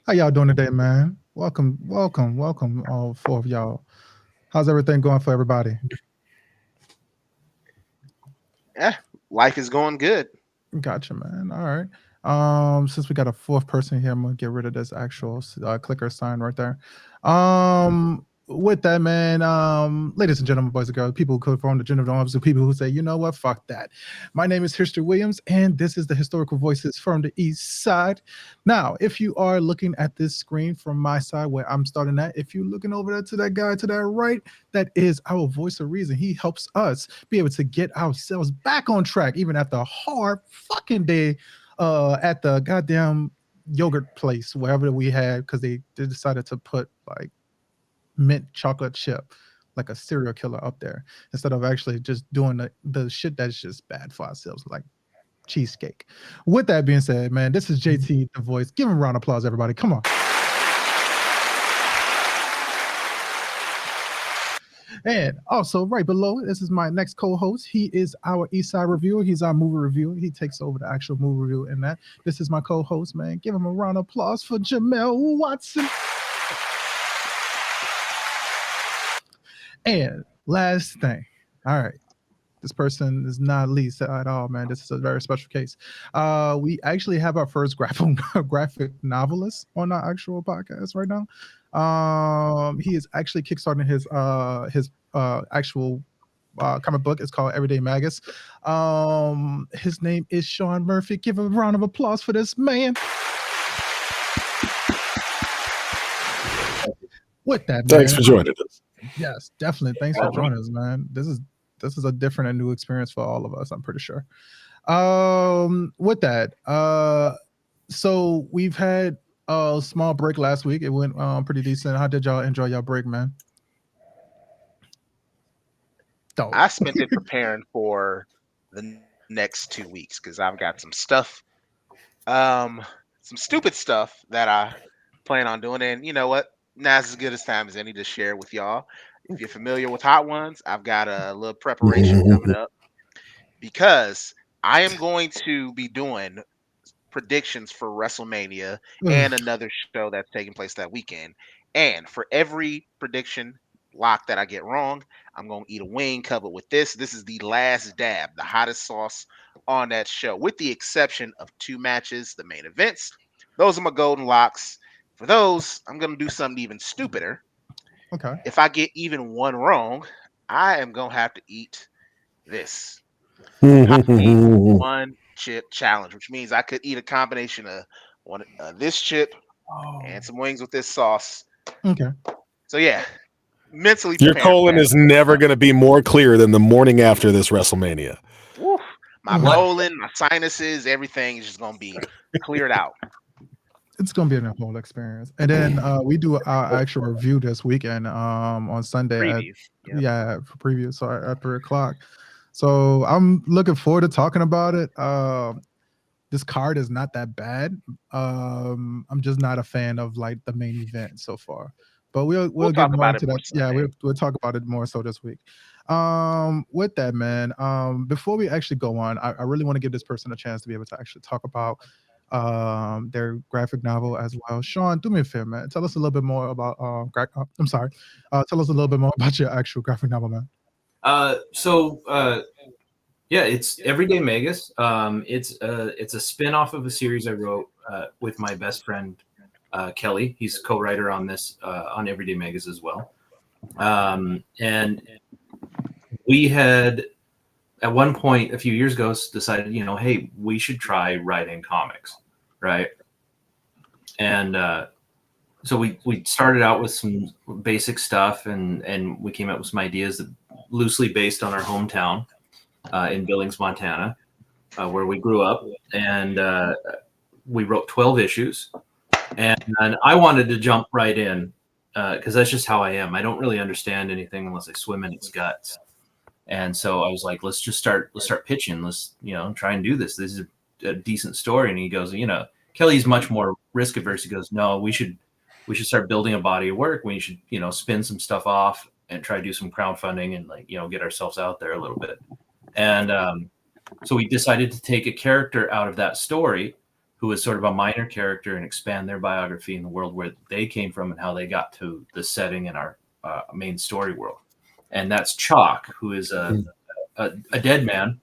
How y'all doing today, man? Welcome, all four of y'all. How's everything going for everybody? Yeah, life is going good. Gotcha, man. All right. Since we got a fourth person here, I'm gonna get rid of this actual clicker sign right there. With that, man. Ladies and gentlemen, boys and girls, people who come from the gender norms, and people who say, you know what, fuck that. My name is History Williams, and this is the Historical Voices from the East Side. Now, if you are looking at this screen from my side, where I'm starting at, if you're looking over there to that guy to that right, that is our voice of reason. He helps us be able to get ourselves back on track, even after a hard fucking day at the goddamn yogurt place, wherever we had, because they decided to put like mint chocolate chip like a serial killer up there instead of actually just doing the shit that's just bad for ourselves, like cheesecake. With that being said, man, this is JT the voice. Give him a round of applause, everybody. Come on. And also, right below, this is my next co-host. He is our East Side reviewer. He's our movie reviewer. He takes over the actual movie review and that. This is my co-host, man. Give him a round of applause for Jamel Watson. And last thing, all right. This person is not least at all, man. This is a very special case. We actually have our first graphic novelist on our actual podcast right now. He is actually kickstarting his actual comic book. It's called Everyday Magus. His name is Sean Murphy. Give a round of applause for this man. With that, Thanks man. for joining us. Yes, definitely. Thanks for joining us, man. This is a different and new experience for all of us, I'm pretty sure. With that, so we've had a small break last week. It went pretty decent. How did y'all enjoy your break, man? Dope. I spent it preparing for the next 2 weeks because I've got some stuff, um, some stupid stuff that I plan on doing. And you know what? Now's as good as time as any to share with y'all. If you're familiar with Hot Ones, I've got a little preparation coming up because I am going to be doing predictions for WrestleMania and another show that's taking place that weekend. And for every prediction lock that I get wrong, I'm going to eat a wing covered with this. This is the last dab, the hottest sauce on that show, with the exception of two matches, the main events. Those are my golden locks. For those, I'm going to do something even stupider. Okay. If I get even one wrong, I am going to have to eat this. Pocky one chip challenge, which means I could eat a combination of this chip Oh, and some wings with this sauce. okay. So yeah, mentally Your preparing for colon that. is never going to be more clear than the morning after this WrestleMania. Woof. My Mm. colon, my sinuses, everything is just gonna be cleared out. It's gonna be a whole experience. And then we do our actual review this weekend on Sunday at Preview. Yep. yeah for preview, so at 3 o'clock. So I'm looking forward to talking about it. This card is not that bad. I'm just not a fan of like the main event so far. But we'll We'll get talk more about it into more that. Yeah, Sunday. we'll talk about it more so this week. With that, man. Before we actually go on, I really want to give this person a chance to be able to actually talk about their graphic novel as well. Sean, do me a favor, man. Tell us a little bit more about I'm sorry. Tell us a little bit more about your actual graphic novel, man. So yeah, it's Everyday Magus. It's a spin-off of a series I wrote with my best friend Kelly. He's co-writer on this on Everyday Magus as well. And we had at one point a few years ago decided, hey, we should try writing comics, right? And so we started out with some basic stuff, and we came up with some ideas that loosely based on our hometown in Billings, Montana, where we grew up, and we wrote 12 issues. And I wanted to jump right in because that's just how I am. I don't really understand anything unless I swim in its guts. And so I was like, let's start pitching. Let's try and do this. This is a decent story. And he goes, Kelly's much more risk averse. He goes, no, we should start building a body of work. We should spin some stuff off and try to do some crowdfunding and get ourselves out there a little bit. And so we decided to take a character out of that story who is sort of a minor character, and expand their biography in the world where they came from and how they got to the setting in our main story world. And that's Chalk, who is a dead man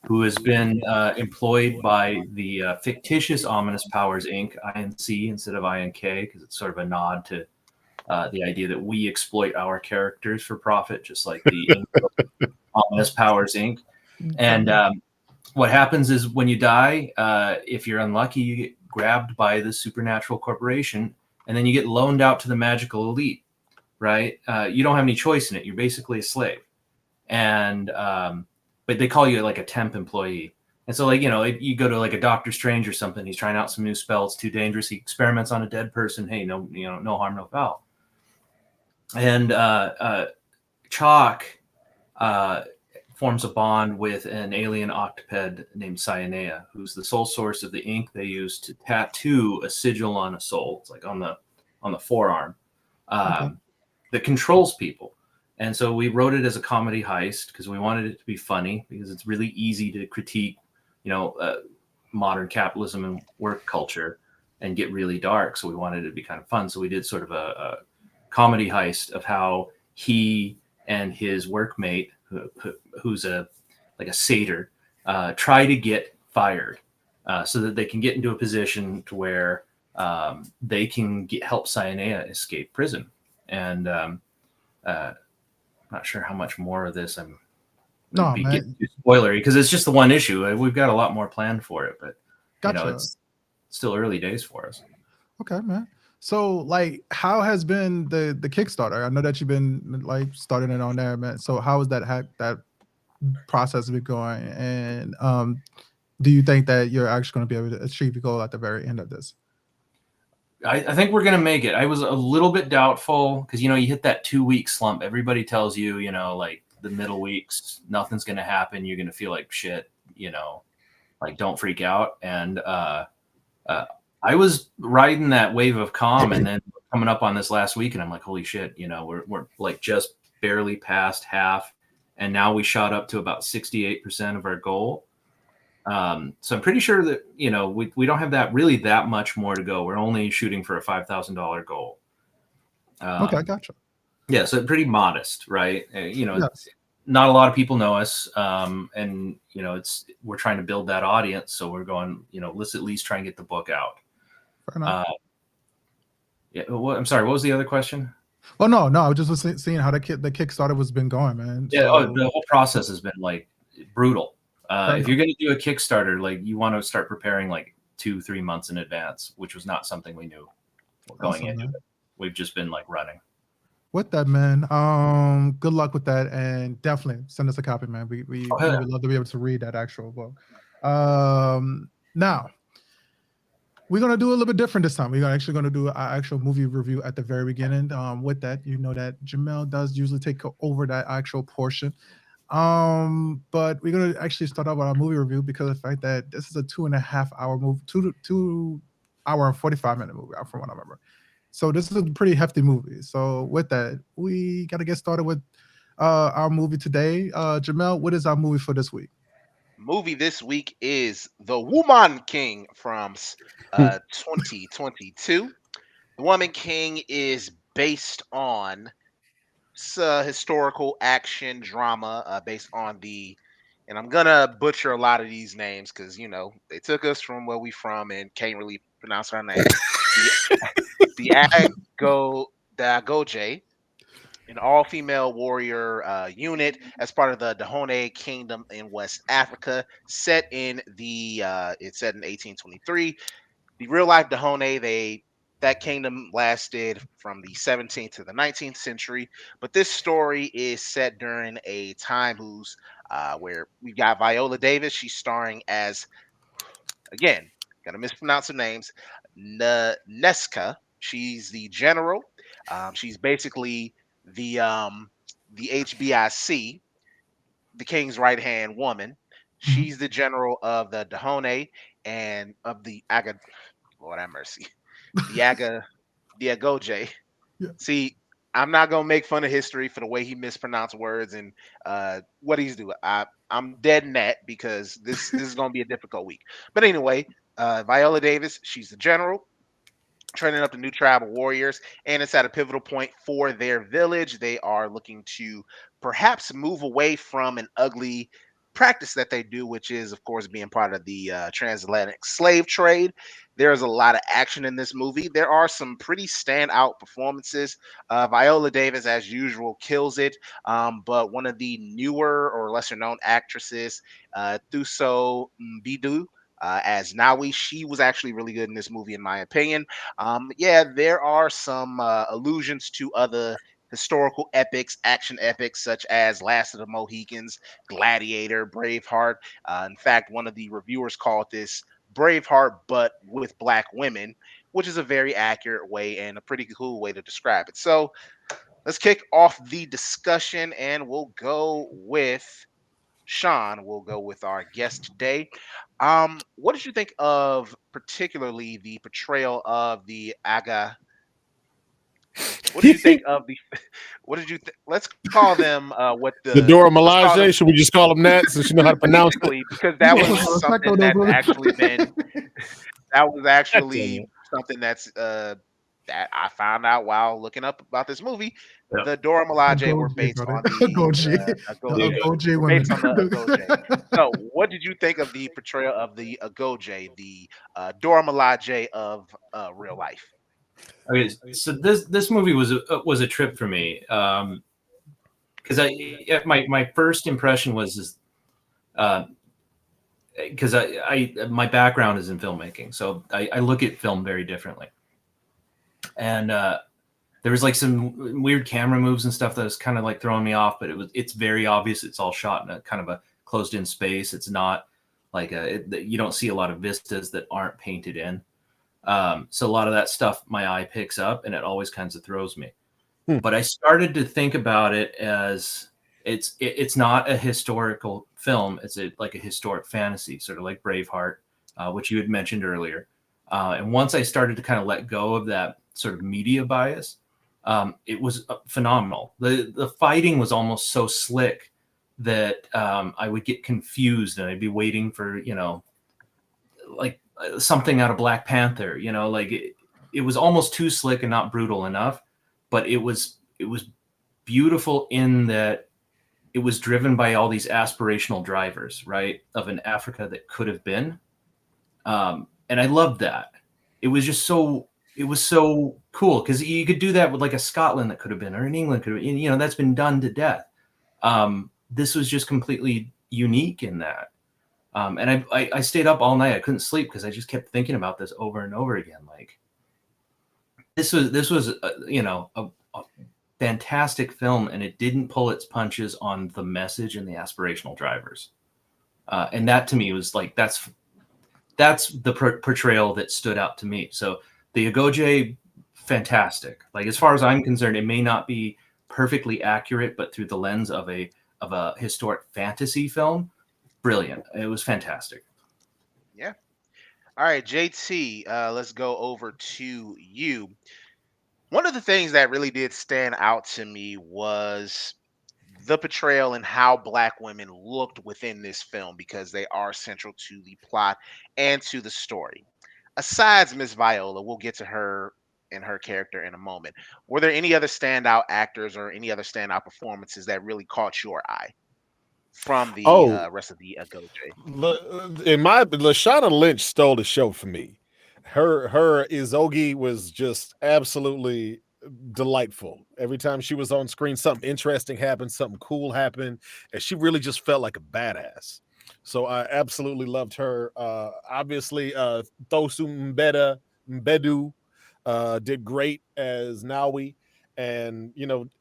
who has been employed by the fictitious Ominous Powers Inc., INC instead of INK, because it's sort of a nod to the idea that we exploit our characters for profit, just like the Ominous Powers Inc. And what happens is when you die, if you're unlucky, you get grabbed by the supernatural corporation, and then you get loaned out to the magical elite, right? You don't have any choice in it. You're basically a slave. And but they call you like a temp employee. And so, like, you go to like a Doctor Strange or something. He's trying out some new spell. It's too dangerous. He experiments on a dead person. Hey, no harm, no foul. And Chalk forms a bond with an alien octoped named Cyanea, who's the sole source of the ink they use to tattoo a sigil on a soul. It's like on the forearm that controls people. And so we wrote it as a comedy heist because we wanted it to be funny, because it's really easy to critique, modern capitalism and work culture and get really dark. So we wanted it to be kind of fun. So we did sort of a comedy heist of how he and his workmate, who's a satyr, try to get fired so that they can get into a position to where they can help Cyanea escape prison. And not sure how much more of this I'm getting too spoilery, because it's just the one issue. We've got a lot more planned for it, but it's still early days for us. Okay, man. So, like, how has been the Kickstarter? I know that you've been like starting it on there, man. So, how is that process been going? And do you think that you're actually going to be able to achieve your goal at the very end of this? I think we're going to make it. I was a little bit doubtful because, you hit that 2-week slump. Everybody tells you, like the middle weeks, nothing's going to happen. You're going to feel like shit, like don't freak out. And I was riding that wave of calm, and then coming up on this last week, and I'm like, holy shit, we're like just barely past half. And now we shot up to about 68% of our goal. So I'm pretty sure that, we don't have that much more to go. We're only shooting for a $5,000 goal. Okay, gotcha. Yeah, so pretty modest, right? Yes. Not a lot of people know us, and we're trying to build that audience. So we're going, let's at least try and get the book out. Fair enough. Yeah. I'm sorry. What was the other question? Oh no, I was just seeing how the Kickstarter was been going, man. Yeah. So, the whole process has been like brutal. If you're going to do a Kickstarter, like you want to start preparing like 2-3 months in advance, which was not something we knew going into it. We've just been like running. With that, man. Good luck with that, and definitely send us a copy, man. We would love to be able to read that actual book. Now we're gonna do a little bit different this time. We're actually gonna do an actual movie review at the very beginning. With that, that Jamel does usually take over that actual portion. But we're gonna actually start out with our movie review because of the fact that this is a 2.5-hour movie, 2 hour and 45-minute movie, from what I remember. So this is a pretty hefty movie. So with that, we got to get started with our movie today. Jamel, what is our movie for this week? Movie this week is The Woman King from 2022. The Woman King is based on historical action drama based on and I'm gonna butcher a lot of these names because they took us from where we from and can't really pronounce our name. the Agoje, an all-female warrior unit as part of the Dahomey Kingdom in West Africa, set in it's set in 1823. The real-life Dahomey, that kingdom lasted from the 17th to the 19th century, but this story is set during a time where we've got Viola Davis. She's starring as, again, gonna mispronounce her names, Nesca. She's the general. She's basically the HBIC, the king's right hand woman. She's the general of the Dahomey and of the Aga. Lord have mercy, the Agoje. Yeah. See, I'm not gonna make fun of history for the way he mispronounced words and what he's doing. I'm dead net because this is gonna be a difficult week. But anyway, Viola Davis, she's the general training up the new tribal warriors, and it's at a pivotal point for their village. They are looking to perhaps move away from an ugly practice that they do, which is, of course, being part of the transatlantic slave trade. There's a lot of action in this movie. There are some pretty standout performances. Viola Davis, as usual, kills it. But one of the newer or lesser known actresses, Thuso Mbidu, as Nawi, she was actually really good in this movie, in my opinion. Yeah, there are some allusions to other historical epics, action epics, such as Last of the Mohicans, Gladiator, Braveheart. In fact, one of the reviewers called this Braveheart, but with black women, which is a very accurate way and a pretty cool way to describe it. So let's kick off the discussion, and we'll go with Sean. We'll go with our guest today. What did you think of particularly the portrayal of the Aga? What did you think of the? What did you? Let's call them what The the. Dora Let's call them Milaje, should we just call them that since you know how to pronounce it? basically, because You that gonna was put some respect something on that, that's brother? actually been that was God damn actually it. something that I found out while looking up about this movie. Yeah. The Dora Milaje were Agoge, based brother. on the Agoge. The Agoge. Agoge Were women. based on the Agoge. So, what did you think of the portrayal of the Agoge, the Dora Milaje of real life? Okay, so this movie was a trip for me because my first impression was is because I my background is in filmmaking, so I look at film very differently, and there was like some weird camera moves and stuff that was kind of like throwing me off, but it's very obvious it's all shot in a kind of a closed in space. It's not like you don't see a lot of vistas that aren't painted in. So a lot of that stuff my eye picks up, and it always kind of throws me. But I started to think about it as it's not a historical film. It's like a historic fantasy, sort of like Braveheart, which you had mentioned earlier. And once I started to kind of let go of that sort of media bias, it was phenomenal. The fighting was almost so slick that I would get confused, and I'd be waiting for like something out of Black Panther. Like it was almost too slick and not brutal enough, but it was beautiful in that it was driven by all these aspirational drivers, right, of an Africa that could have been. And I loved that. It was so cool because you could do that with like a Scotland that could have been, or an England could have been, that's been done to death. This was just completely unique in that. And I stayed up all night. I couldn't sleep because I just kept thinking about this over and over again. Like this was a fantastic film, and it didn't pull its punches on the message and the aspirational drivers. And that to me was like that's the portrayal that stood out to me. So the Agoge, fantastic. Like as far as I'm concerned, it may not be perfectly accurate, but through the lens of a historic fantasy film, brilliant. It was fantastic. Yeah. All right, JT. Let's go over to you. One of the things that really did stand out to me was the portrayal and how black women looked within this film because they are central to the plot and to the story. Asides Miss Viola, we'll get to her and her character in a moment. Were there any other standout actors or any other standout performances that really caught your eye from the Oh, rest of the Agoge? Lashana Lynch stole the show for me. Her Izogi was just absolutely delightful. Every time she was on screen, something interesting happened, something cool happened, and she really just felt like a badass. So I absolutely loved her. Obviously, Thosu Mbedu did great as Nawi, and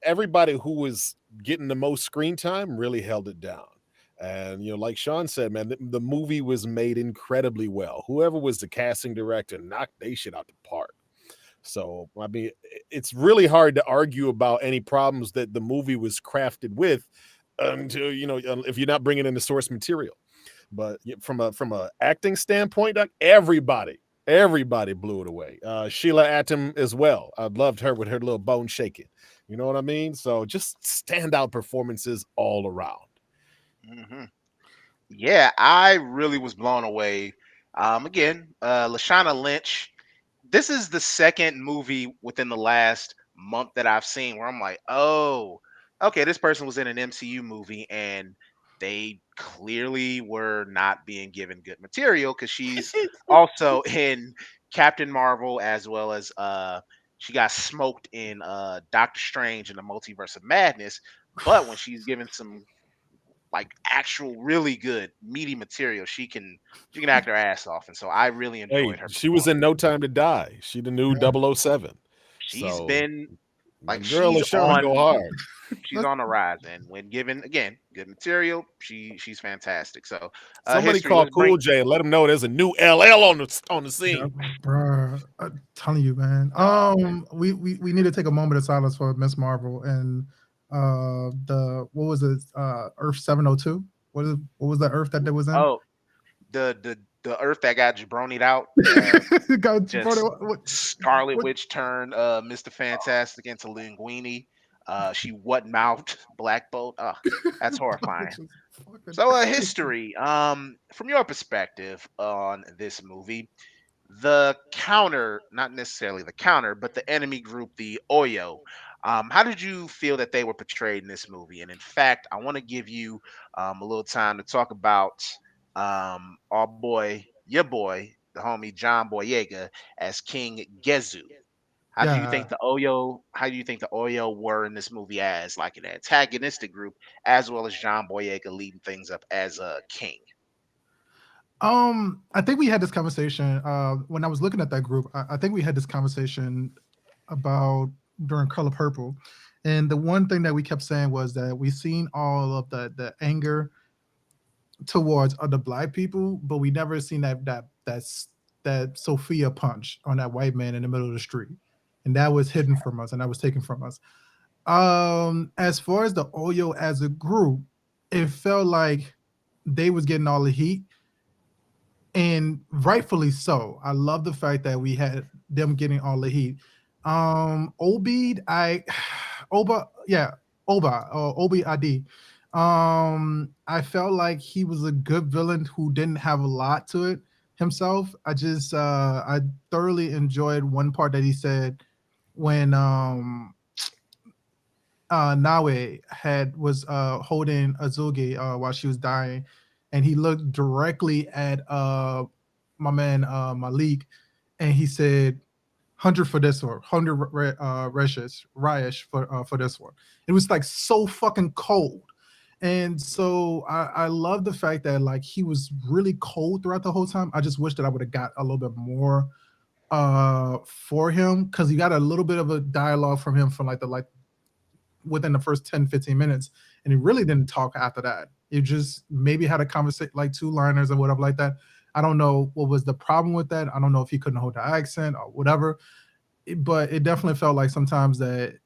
everybody who was getting the most screen time really held it down. And like Sean said, man, the movie was made incredibly well. Whoever was the casting director knocked they shit out the park. So I mean, it's really hard to argue about any problems that the movie was crafted with until if you're not bringing in the source material. But from a acting standpoint, everybody blew it away. Sheila Atom as well. I loved her with her little bone shaking. You know what I mean? So just standout performances all around. Hmm. Yeah, I really was blown away Again, Lashana Lynch. This is the second movie within the last month that I've seen where I'm like, oh, okay, this person was in an MCU movie and they clearly were not being given good material because she's also in Captain Marvel as well as she got smoked in Doctor Strange and the Multiverse of Madness. But when she's given some like actual really good meaty material, she can act her ass off. And so I really Hey, enjoyed her she was in performance. No Time to Die. She the new Yeah. 007. She's So been my like girl LaShawn go hard. she's on the rise, and when given again good material, she's fantastic. So Somebody history. call Let's bring Cool J and let him know there's a new LL on the Yeah, scene. bruh. I'm telling you, man. oh man. We need to take a moment of silence for Miss Marvel and the what was it? Earth 702. What was the Earth that they was in? Oh, the Earth that got jabronied out. God, bro, Just Scarlet what, Witch turned Mr. Fantastic into Linguini. She what mouthed Black Bolt. That's horrifying. which is fucking So, crazy. history. From your perspective on this movie, the counter, not necessarily the counter, but the enemy group, the Oyo. How did you feel that they were portrayed in this movie? And in fact, I want to give you a little time to talk about our boy, your boy, the homie John Boyega as King Gezu. Yeah. How do you think the Oyo were in this movie as like an antagonistic group, as well as John Boyega leading things up as a king? I think we had this conversation when I was looking at that group. I think we had this conversation about during Color Purple, and the one thing that we kept saying was that we seen all of the anger towards other black people, but we never seen that Sophia punch on that white man in the middle of the street, and that was hidden from us, and that was taken from us. As far as the Oyo as a group, it felt like they was getting all the heat, and rightfully so. I love the fact that we had them getting all the heat. Obed, Oba, yeah, Oba or Obi Adi. I felt like he was a good villain who didn't have a lot to it himself. I thoroughly enjoyed one part that he said when Nawe was holding Azugi while she was dying, and he looked directly at my man Malik, and he said, "100 for this one, 100 Ryesh for this one." It was like so fucking cold, and so I love the fact that like he was really cold throughout the whole time. I just wish that I would have got a little bit more for him, because you got a little bit of a dialogue from him from like within the first 10-15 minutes, and he really didn't talk after that. It just maybe had a conversation like two liners or whatever like that. I don't know what was the problem with that. I don't know if he couldn't hold the accent or whatever, but it definitely felt like sometimes that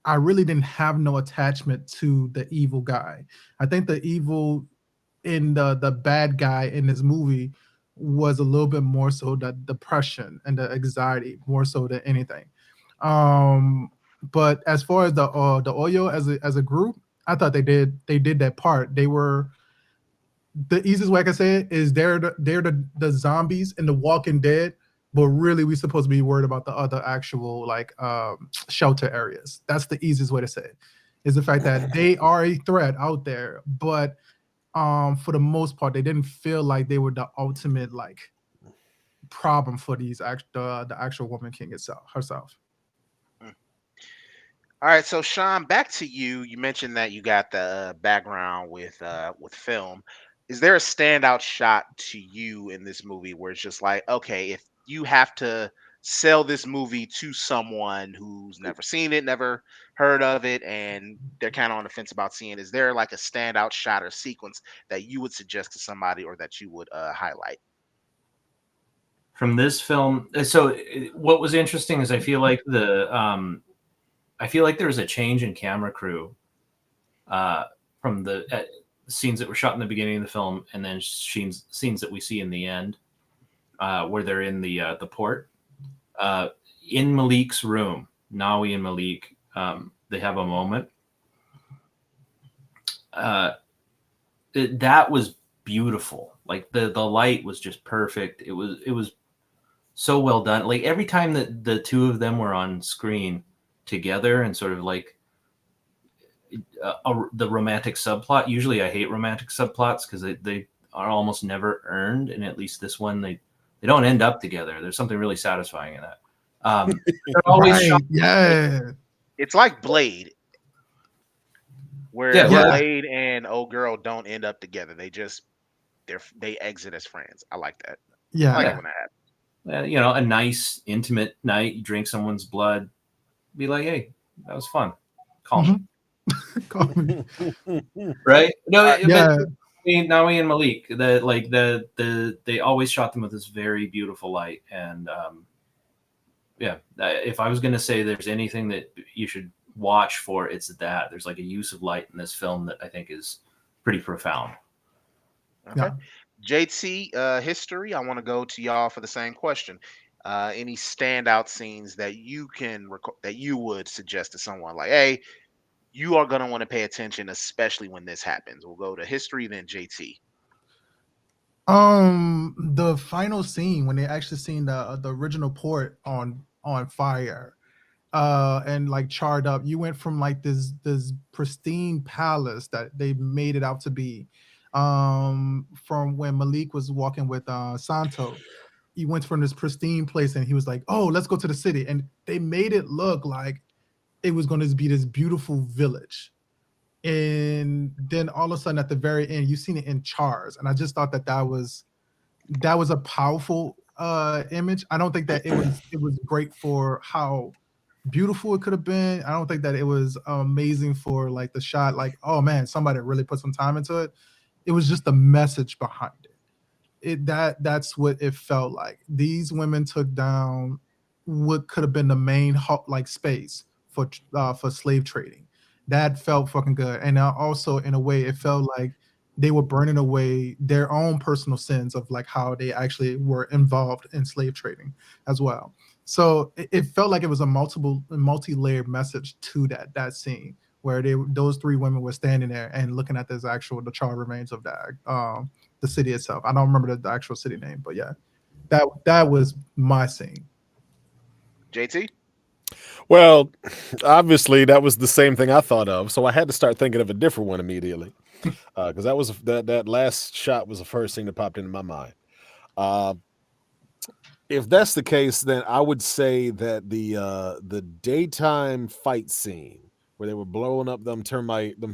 I really didn't have no attachment to the evil guy. I think the evil in the bad guy in this movie was a little bit more so the depression and the anxiety more so than anything. Um, but as far as the Oyo as a group, I thought they did that part. They were the easiest way I can say it is they're the zombies in the Walking Dead, but really we're supposed to be worried about the other actual like shelter areas. That's the easiest way to say it. Is the fact that they are a threat out there, but for the most part, they didn't feel like they were the ultimate like problem for the actual Woman King itself herself. Mm. All right, so Sean, back to you. You mentioned that you got the background with film. Is there a standout shot to you in this movie where it's just like, okay, if you have to sell this movie to someone who's never seen it, never heard of it, and they're kind of on the fence about seeing, is there like a standout shot or sequence that you would suggest to somebody or that you would highlight? From this film. What was interesting is I feel like there was a change in camera crew uh, from the scenes that were shot in the beginning of the film, and then scenes that we see in the end, where they're in the port. Uh, in Malik's room, Nawi and Malik, they have a moment. That was beautiful. Like the light was just perfect. It was so well done. Like every time that the two of them were on screen together and sort of like the romantic subplot. Usually, I hate romantic subplots because they are almost never earned, and at least this one they don't end up together. There's something really satisfying in that. They're always Right. shot. Yeah. It's like Blade, where Yeah, well, Yeah. Blade and old girl don't end up together. They exit as friends. I like that. I like Yeah. it when that happens. a nice intimate night. You drink someone's blood. Be like, hey, that was fun. Call me. Mhm. Call me. Right? No, but Yeah. Naomi and Malik, they always shot them with this very beautiful light, and yeah, if I was going to say there's anything that you should watch for, it's that there's like a use of light in this film that I think is pretty profound. Okay. Yeah. JT, history. I want to go to y'all for the same question. Any standout scenes that that you would suggest to someone like, hey, you are gonna want to pay attention, especially when this happens. We'll go to history, then JT. The final scene when they actually seen the original port on fire, and like charred up. You went from like this pristine palace that they made it out to be, from when Malik was walking with Santo. He went from this pristine place and he was like, "Oh, let's go to the city," and they made it look like it was going to be this beautiful village. And then all of a sudden, at the very end, you seen it in chars, and I just thought that was a powerful image. I don't think that it was great for how beautiful it could have been. I don't think that it was amazing for like the shot. Like, oh man, somebody really put some time into it. It was just the message behind it. That's what it felt like. These women took down what could have been the main like space for slave trading. That felt fucking good, and also in a way, it felt like they were burning away their own personal sins of like how they actually were involved in slave trading as well. So it felt like it was a multi-layered message to that scene where those three women were standing there and looking at the charred remains of that the city itself. I don't remember the actual city name, but yeah, that was my scene. JT. Well, obviously that was the same thing I thought of, so I had to start thinking of a different one immediately because that last shot was the first thing that popped into my mind. Uh, if that's the case, then I would say that the daytime fight scene where they were blowing up them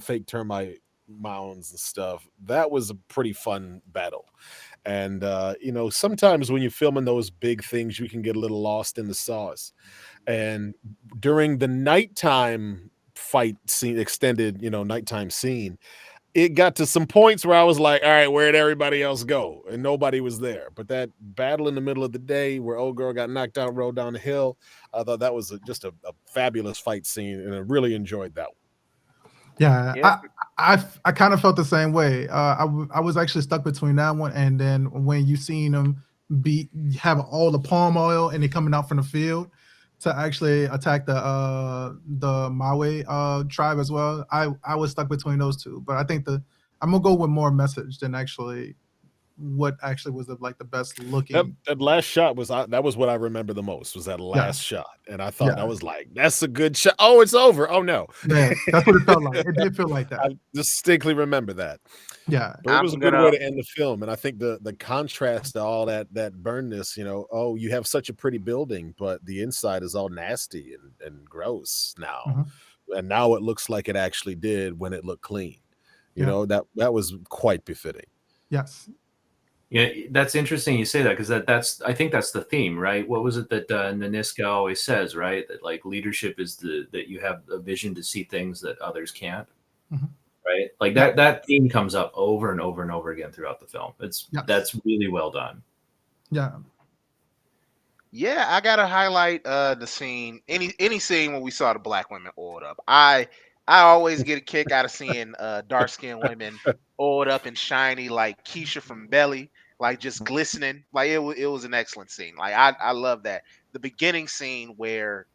fake termite mounds and stuff, that was a pretty fun battle. And sometimes when you're filming those big things, you can get a little lost in the sauce. And during the nighttime fight scene, extended, nighttime scene, it got to some points where I was like, all right, where'd everybody else go? And nobody was there. But that battle in the middle of the day where old girl got knocked out, rolled down the hill, I thought that was just a fabulous fight scene, and I really enjoyed that one. Yeah, Yeah. I kind of felt the same way. I was actually stuck between that one and then when you seen them be have all the palm oil and they coming out from the field to actually attack the Maui tribe as well. I was stuck between those two, but I think I'm gonna go with more message than actually what actually was the best That, looking. that last shot that was what I remember the most, was that Yeah, last shot. And I thought, I yeah, was like, that's a good shot. Oh, it's over. Oh no. yeah. That's what it felt like. It did feel like that. I distinctly remember that. Yeah, But it was a I'm good way gonna. to end the film, and I think the contrast to all that burnness, oh, you have such a pretty building, but the inside is all nasty and gross now. mhm, And now it looks like it actually did when it looked clean. yeah, That was quite befitting. yes, Yeah, that's interesting you say that because that's I think that's the theme, right? What was it that Naniska always says, right? That like leadership is that you have a vision to see things that others can't, mhm, right? Like yeah, that theme comes up over and over and over again throughout the film. yes, That's really well done. yeah, Yeah, I gotta highlight the scene. Any scene when we saw the black women oiled up. I always get a kick out of seeing dark skinned women oiled up and shiny like Keisha from Belly, like just glistening. Like it was an excellent scene. Like I love that. The beginning scene where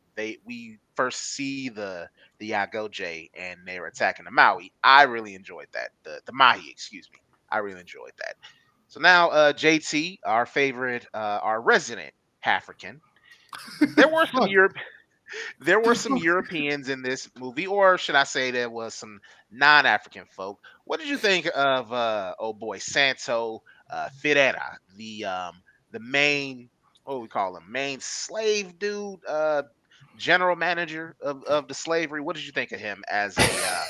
we first see the Yagoje and they're attacking the Maui. I really enjoyed that. The Mahi, excuse me. I really enjoyed that. So now, JT, our favorite, our resident African. There were some Fuck. Europe, there were The some fuck? Europeans in this movie, or should I say, there was some non-African folk. What did you think of, oh boy, Santo Ferreira, the main, what do we call him, main slave dude, general manager of the slavery? What did you think of him as a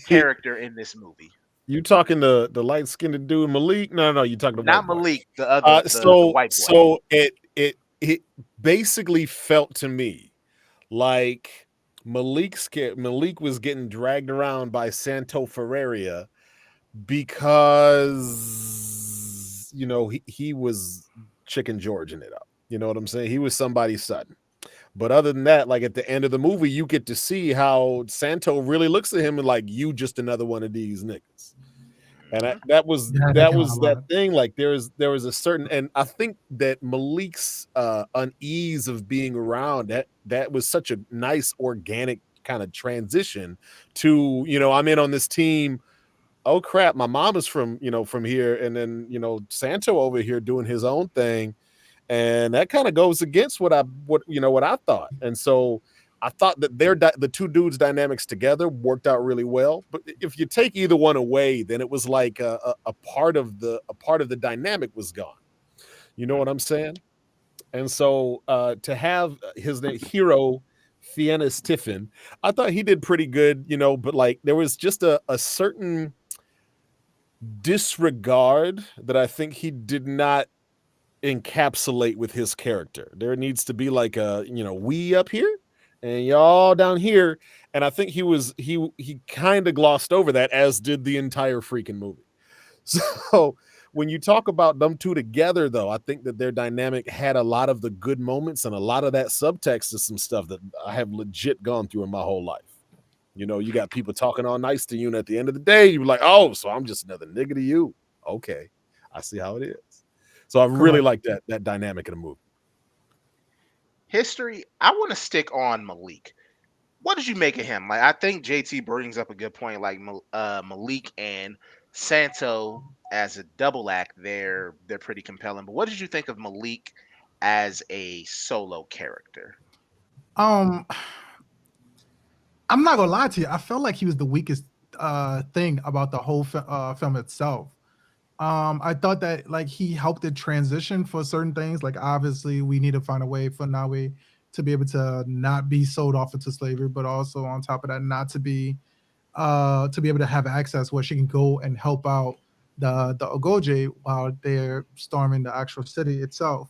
character in this movie? You talking the light skinned dude Malik? No, no, you talking the white Not boy. Malik, the other, the So white boy. so it basically felt to me like Malik was getting dragged around by Santo Ferreira because he was Chicken Georging it up. You know what I'm saying? He was somebody's son. But other than that, like at the end of the movie, you get to see how Santo really looks at him and like, you just another one of these niggas. And Mhm. that was Yeah, that that came out a was that lot. thing. Like there was a certain, and I think that Malik's unease of being around that was such a nice organic kind of transition to, I'm in on this team. Oh crap, my mom is from here, and then Santo over here doing his own thing, and that kind of goes against what I thought. And so I thought that the two dudes dynamics together worked out really well. But if you take either one away, then it was like a part of the dynamic was gone. You know what I'm saying? And so to have his name hero Fiennes Tiffin, I thought he did pretty good, but like there was just a certain disregard that I think he did not encapsulate with his character. There needs to be like a, we up here and y'all down here. And I think he kind of glossed over that, as did the entire freaking movie. So when you talk about them two together, though, I think that their dynamic had a lot of the good moments, and a lot of that subtext is some stuff that I have legit gone through in my whole life. You got people talking all nice to you, and at the end of the day, you're like, oh, so I'm just another nigga to you. Okay, I see how it is. So I really Correct. like that dynamic in the movie. History. I want to stick on Malik. What did you make of him? Like, I think JT brings up a good point. Like, Malik and Santo as a double act, they're pretty compelling. But what did you think of Malik as a solo character? Um, I'm not gonna lie to you. I felt like he was the weakest thing about the whole film itself. I thought that like he helped the transition for certain things. Like obviously, we need to find a way for Nawe to be able to not be sold off into slavery, but also on top of that, not to be able to have access where she can go and help out the Ogoje while they're storming the actual city itself.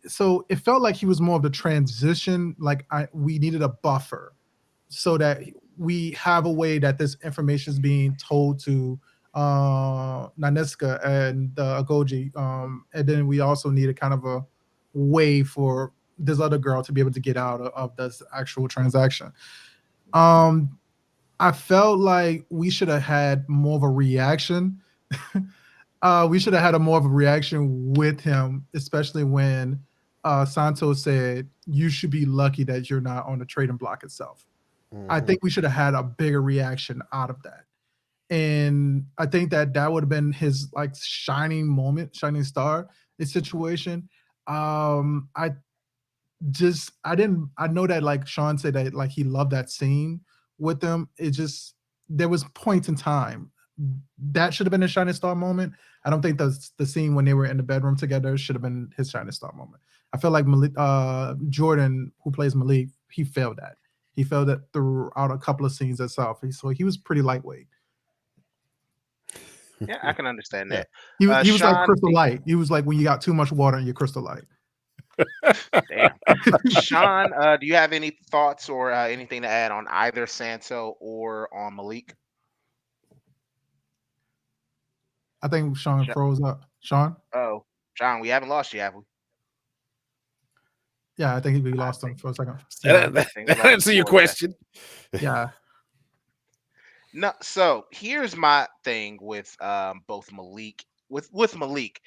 So it felt like he was more of the transition. Like we needed a buffer so that we have a way that this information is being told to Naniska and the Agoji. And then we also need a kind of a way for this other girl to be able to get out of this actual transaction. Um, I felt like we should have had more of a reaction. We should have had a more of a reaction with him, especially when Santos said, "You should be lucky that you're not on the trading block itself." I Mhm. think we should have had a bigger reaction out of that. And I think that that would have been his like shining moment, shining star, this situation. I just I know that like Sean said that like he loved that scene with them. It just there was points in time that should have been a shining star moment. I don't think the scene when they were in the bedroom together should have been his shining star moment. I feel like Malik, Jordan, who plays Malik, he failed that. He failed it throughout a couple of scenes itself. So he was pretty lightweight. Yeah, I can understand Yeah. that. He was like Sean, Crystal Light. He was like when you got too much water in your Crystal Light. damn. Sean, do you have any thoughts or anything to add on either Santo or on Malik? I think Sean froze up. Sean? Oh, John, we haven't lost you, have we? Yeah, I think we I lost him think for a second. Yeah, That, I that, think we that lost him answer your for a second. question. yeah. No, so here's my thing with both Malik with Malik.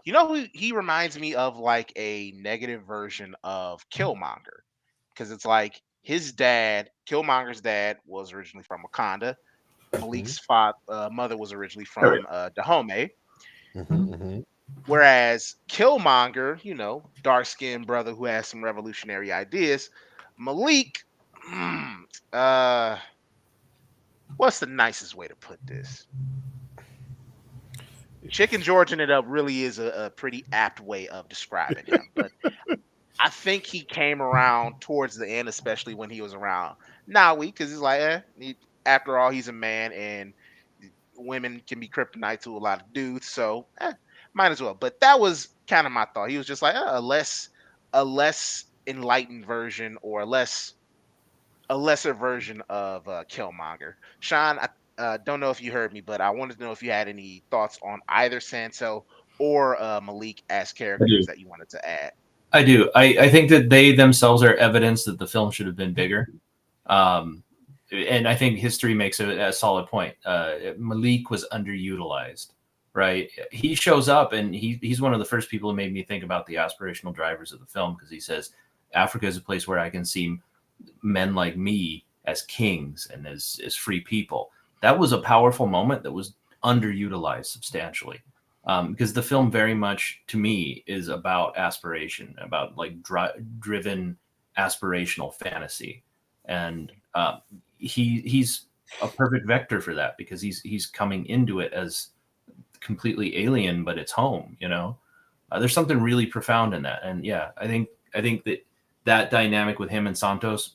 You know who he reminds me of, like a negative version of Killmonger, because it's like his dad, Killmonger's dad, was originally from Wakanda. Mhm. Malik's mother was originally There we from Dahomey, Whereas Killmonger, dark skinned brother who has some revolutionary ideas, Malik, uh, what's the nicest way to put this? Chicken George in it up really is a pretty apt way of describing him. But I think he came around towards the end, especially when he was around Nawi, because he's like, after all, he's a man and women can be kryptonite to a lot of dudes, so might as well. But that was kind of my thought. He was just like a less enlightened version or a lesser version of Killmonger. Sean, I don't know if you heard me, but I wanted to know if you had any thoughts on either Santo or Malik as characters that you wanted to add. I do. I think that they themselves are evidence that the film should have been bigger. And I think history makes a solid point. Malik was underutilized, right? He shows up and he's one of the first people who made me think about the aspirational drivers of the film, because he says, Africa is a place where I can see men like me as kings and as free people. That was a powerful moment that was underutilized substantially. Because the film very much, to me, is about aspiration, about like driven aspirational fantasy. And he's a perfect vector for that, because he's coming into it as completely alien, but it's home. There's something really profound in that. And yeah, I think that dynamic with him and Santos,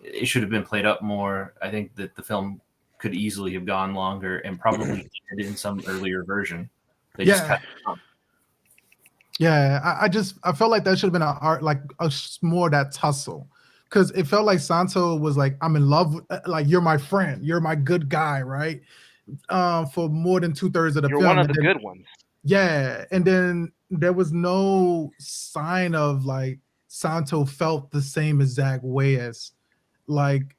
it should have been played up more. I think that the film could easily have gone longer and probably ended in some earlier version. They just cut it out. Yeah, I felt like that should have been more that tussle, because it felt like Santo was like, I'm in love with, like, you're my friend, you're my good guy, right? For more than 2/3 of the You're film. one of the good ones. Yeah, and then there was no sign of like Santo felt the same exact way as like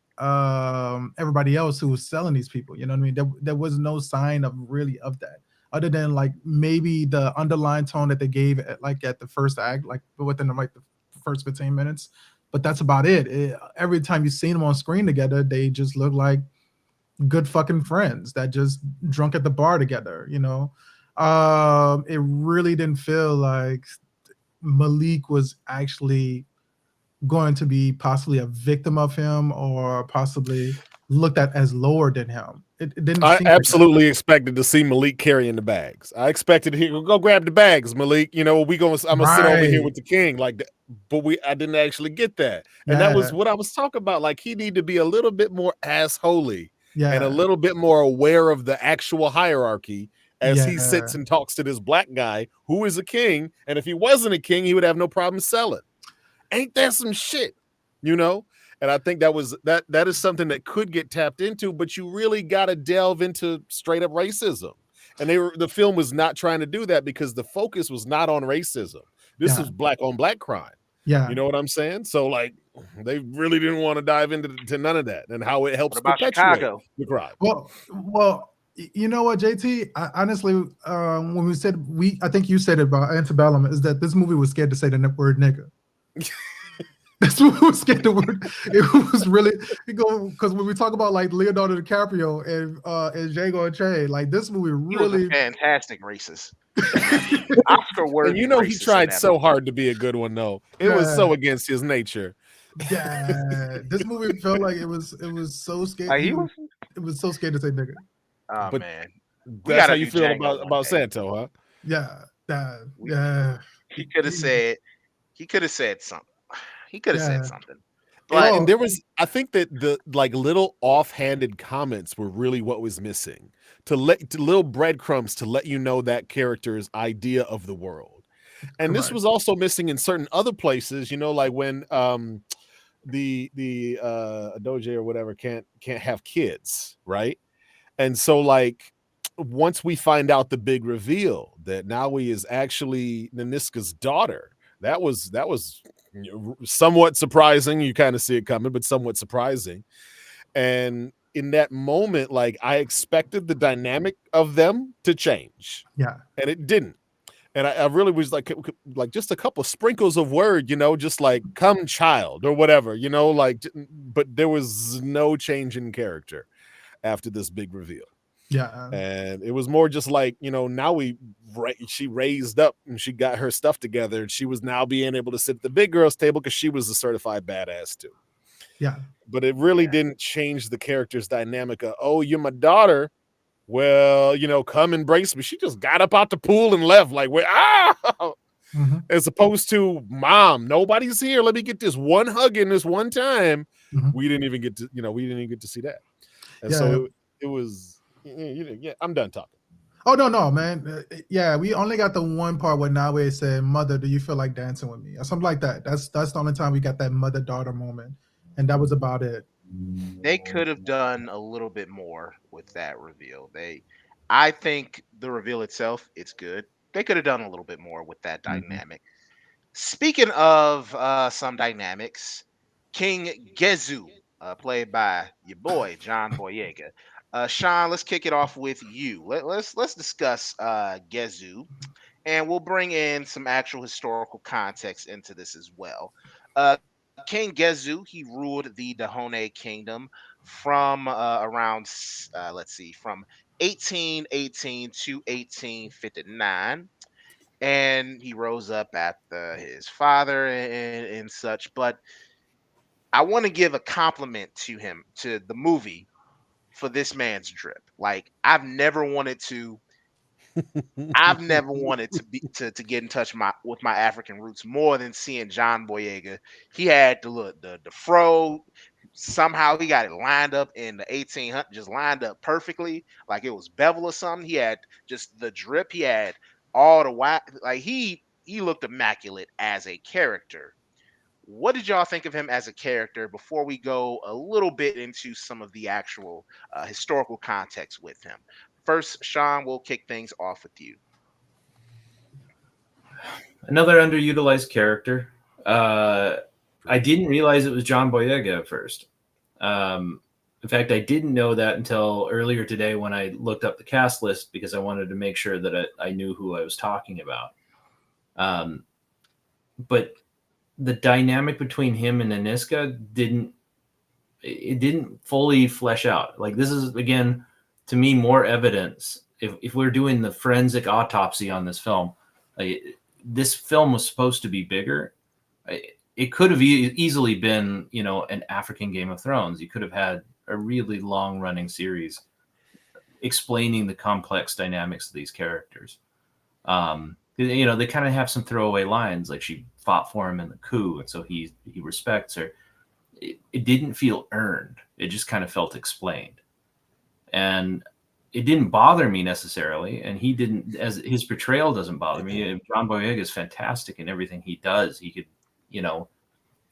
everybody else who was selling these people. You know what I mean? There was no sign of that, other than like maybe the underlying tone that they gave at the first act, like within the first 15 minutes. But that's about it. Every time you seen them on screen together, they just look like good fucking friends that just drunk at the bar together. It really didn't feel like Malik was actually going to be possibly a victim of him, or possibly looked at as lower than him. It didn't I seem absolutely expected to see Malik carrying the bags. I expected he would go grab the bags, Malik. I'm gonna sit over here with the king, like that. But I didn't actually get that. And that was what I was talking about. Like, he needed to be a little bit more assholey and a little bit more aware of the actual hierarchy as he sits and talks to this black guy who is a king. And if he wasn't a king, he would have no problem selling. Ain't that some shit? And I think that is something that could get tapped into, but you really got to delve into straight up racism. And the film was not trying to do that, because the focus was not on racism. This was black on black crime. Yeah. You know what I'm saying? So like, they really didn't want to dive into none of that and how it helps perpetuate the crime. Well, you know what, JT? Honestly, when we said I think you said it about Antebellum, is that this movie was scared to say the word nigga. That's what was scared the word. It was really because when we talk about like Leonardo DiCaprio and Django Unchained, like this movie really he was a fantastic racist. Oscar worthy. And he tried so hard to be a good one, though. It was so against his nature. Yeah, this movie felt like it was so scared. Like it was so scared to say nigga. Oh, but man, that's how you feel about Santo, huh? Yeah. He could have said something. He could have said something. But, and there was, I think that the like little offhanded comments were really what was missing, to little breadcrumbs to let you know that character's idea of the world. And this was also missing in certain other places, like when the Adoje or whatever can't have kids, right? And so like, once we find out the big reveal that Nawi is actually Naniska's daughter, that was somewhat surprising. You kind of see it coming, but somewhat surprising. And in that moment, like, I expected the dynamic of them to change. Yeah. And it didn't. And I really was like just a couple of sprinkles of word, just like come child or whatever, like, but there was no change in character after this big reveal. Yeah. And it was more just like, now she raised up and she got her stuff together, and she was now being able to sit at the big girls table because she was a certified badass too. Yeah. But it really Yeah. didn't change the character's dynamic of, oh, you're my daughter. Well, come embrace me. She just got up out the pool and left like, Hmm. as opposed to, mom, nobody's here. Let me get this one hug in this one time. Hmm. We didn't even get to see that. And Yeah. so it was, yeah, I'm done talking. Oh no, man. Yeah, we only got the one part where Nawe said, "Mother, do you feel like dancing with me?" or something like that. That's the only time we got that mother-daughter moment, and that was about it. They could have done a little bit more with that reveal. I think the reveal itself, it's good. They could have done a little bit more with that dynamic. Speaking of some dynamics, King Gezu, played by your boy John Boyega. Sean, let's kick it off with you. Let's discuss Gezu, and we'll bring in some actual historical context into this as well. King Gezu, he ruled the Dahomey Kingdom from let's see, from 1818 to 1859, and he rose up after his father and such. But I want to give a compliment to him, to the movie, for this man's drip. Like I've never wanted to be to get in touch with my African roots more than seeing John Boyega. He had the fro. Somehow he got it lined up in the 1800, just lined up perfectly, like it was bevel or something. He had just the drip. He had all the white. Like he looked immaculate as a character. What did y'all think of him as a character before we go a little bit into some of the actual historical context with him? First, Sean, we'll kick things off with you. Another underutilized character. I didn't realize it was John Boyega at first. In fact, I didn't know that until earlier today when I looked up the cast list because I wanted to make sure that I knew who I was talking about. But the dynamic between him and Aniska didn't fully flesh out. Like, this is, again, to me, more evidence. If we're doing the forensic autopsy on this film, this film was supposed to be bigger. It could have easily been, an African Game of Thrones. You could have had a really long running series explaining the complex dynamics of these characters. They kind of have some throwaway lines, like she fought for him in the coup, and so he respects her. It didn't feel earned. It just kind of felt explained. And it didn't bother me necessarily, and he didn't, as his portrayal doesn't bother me. John Boyega is fantastic in everything he does. He could,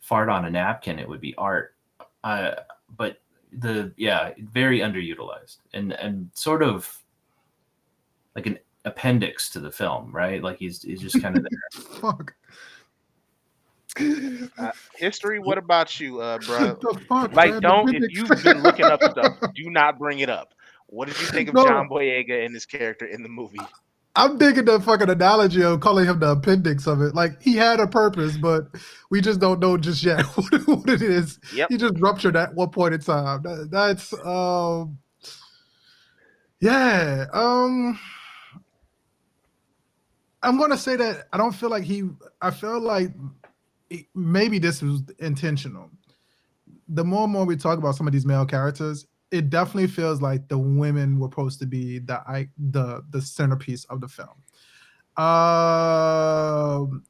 fart on a napkin, it would be art. But very underutilized and sort of like an appendix to the film, right? Like he's just kind of there. Fuck. History, what about you, bro? The fuck, Like, man? don't, if you've been looking up stuff, do not bring it up. What did you think of John No, Boyega and his character in the movie? I'm digging the fucking analogy of calling him the appendix of it. Like, he had a purpose, but we just don't know just yet what it is. Yep. He just ruptured at one point in time. That's yeah. I'm gonna say that I don't feel like I feel like maybe this was intentional. The more and more we talk about some of these male characters, it definitely feels like the women were supposed to be the centerpiece of the film. I'm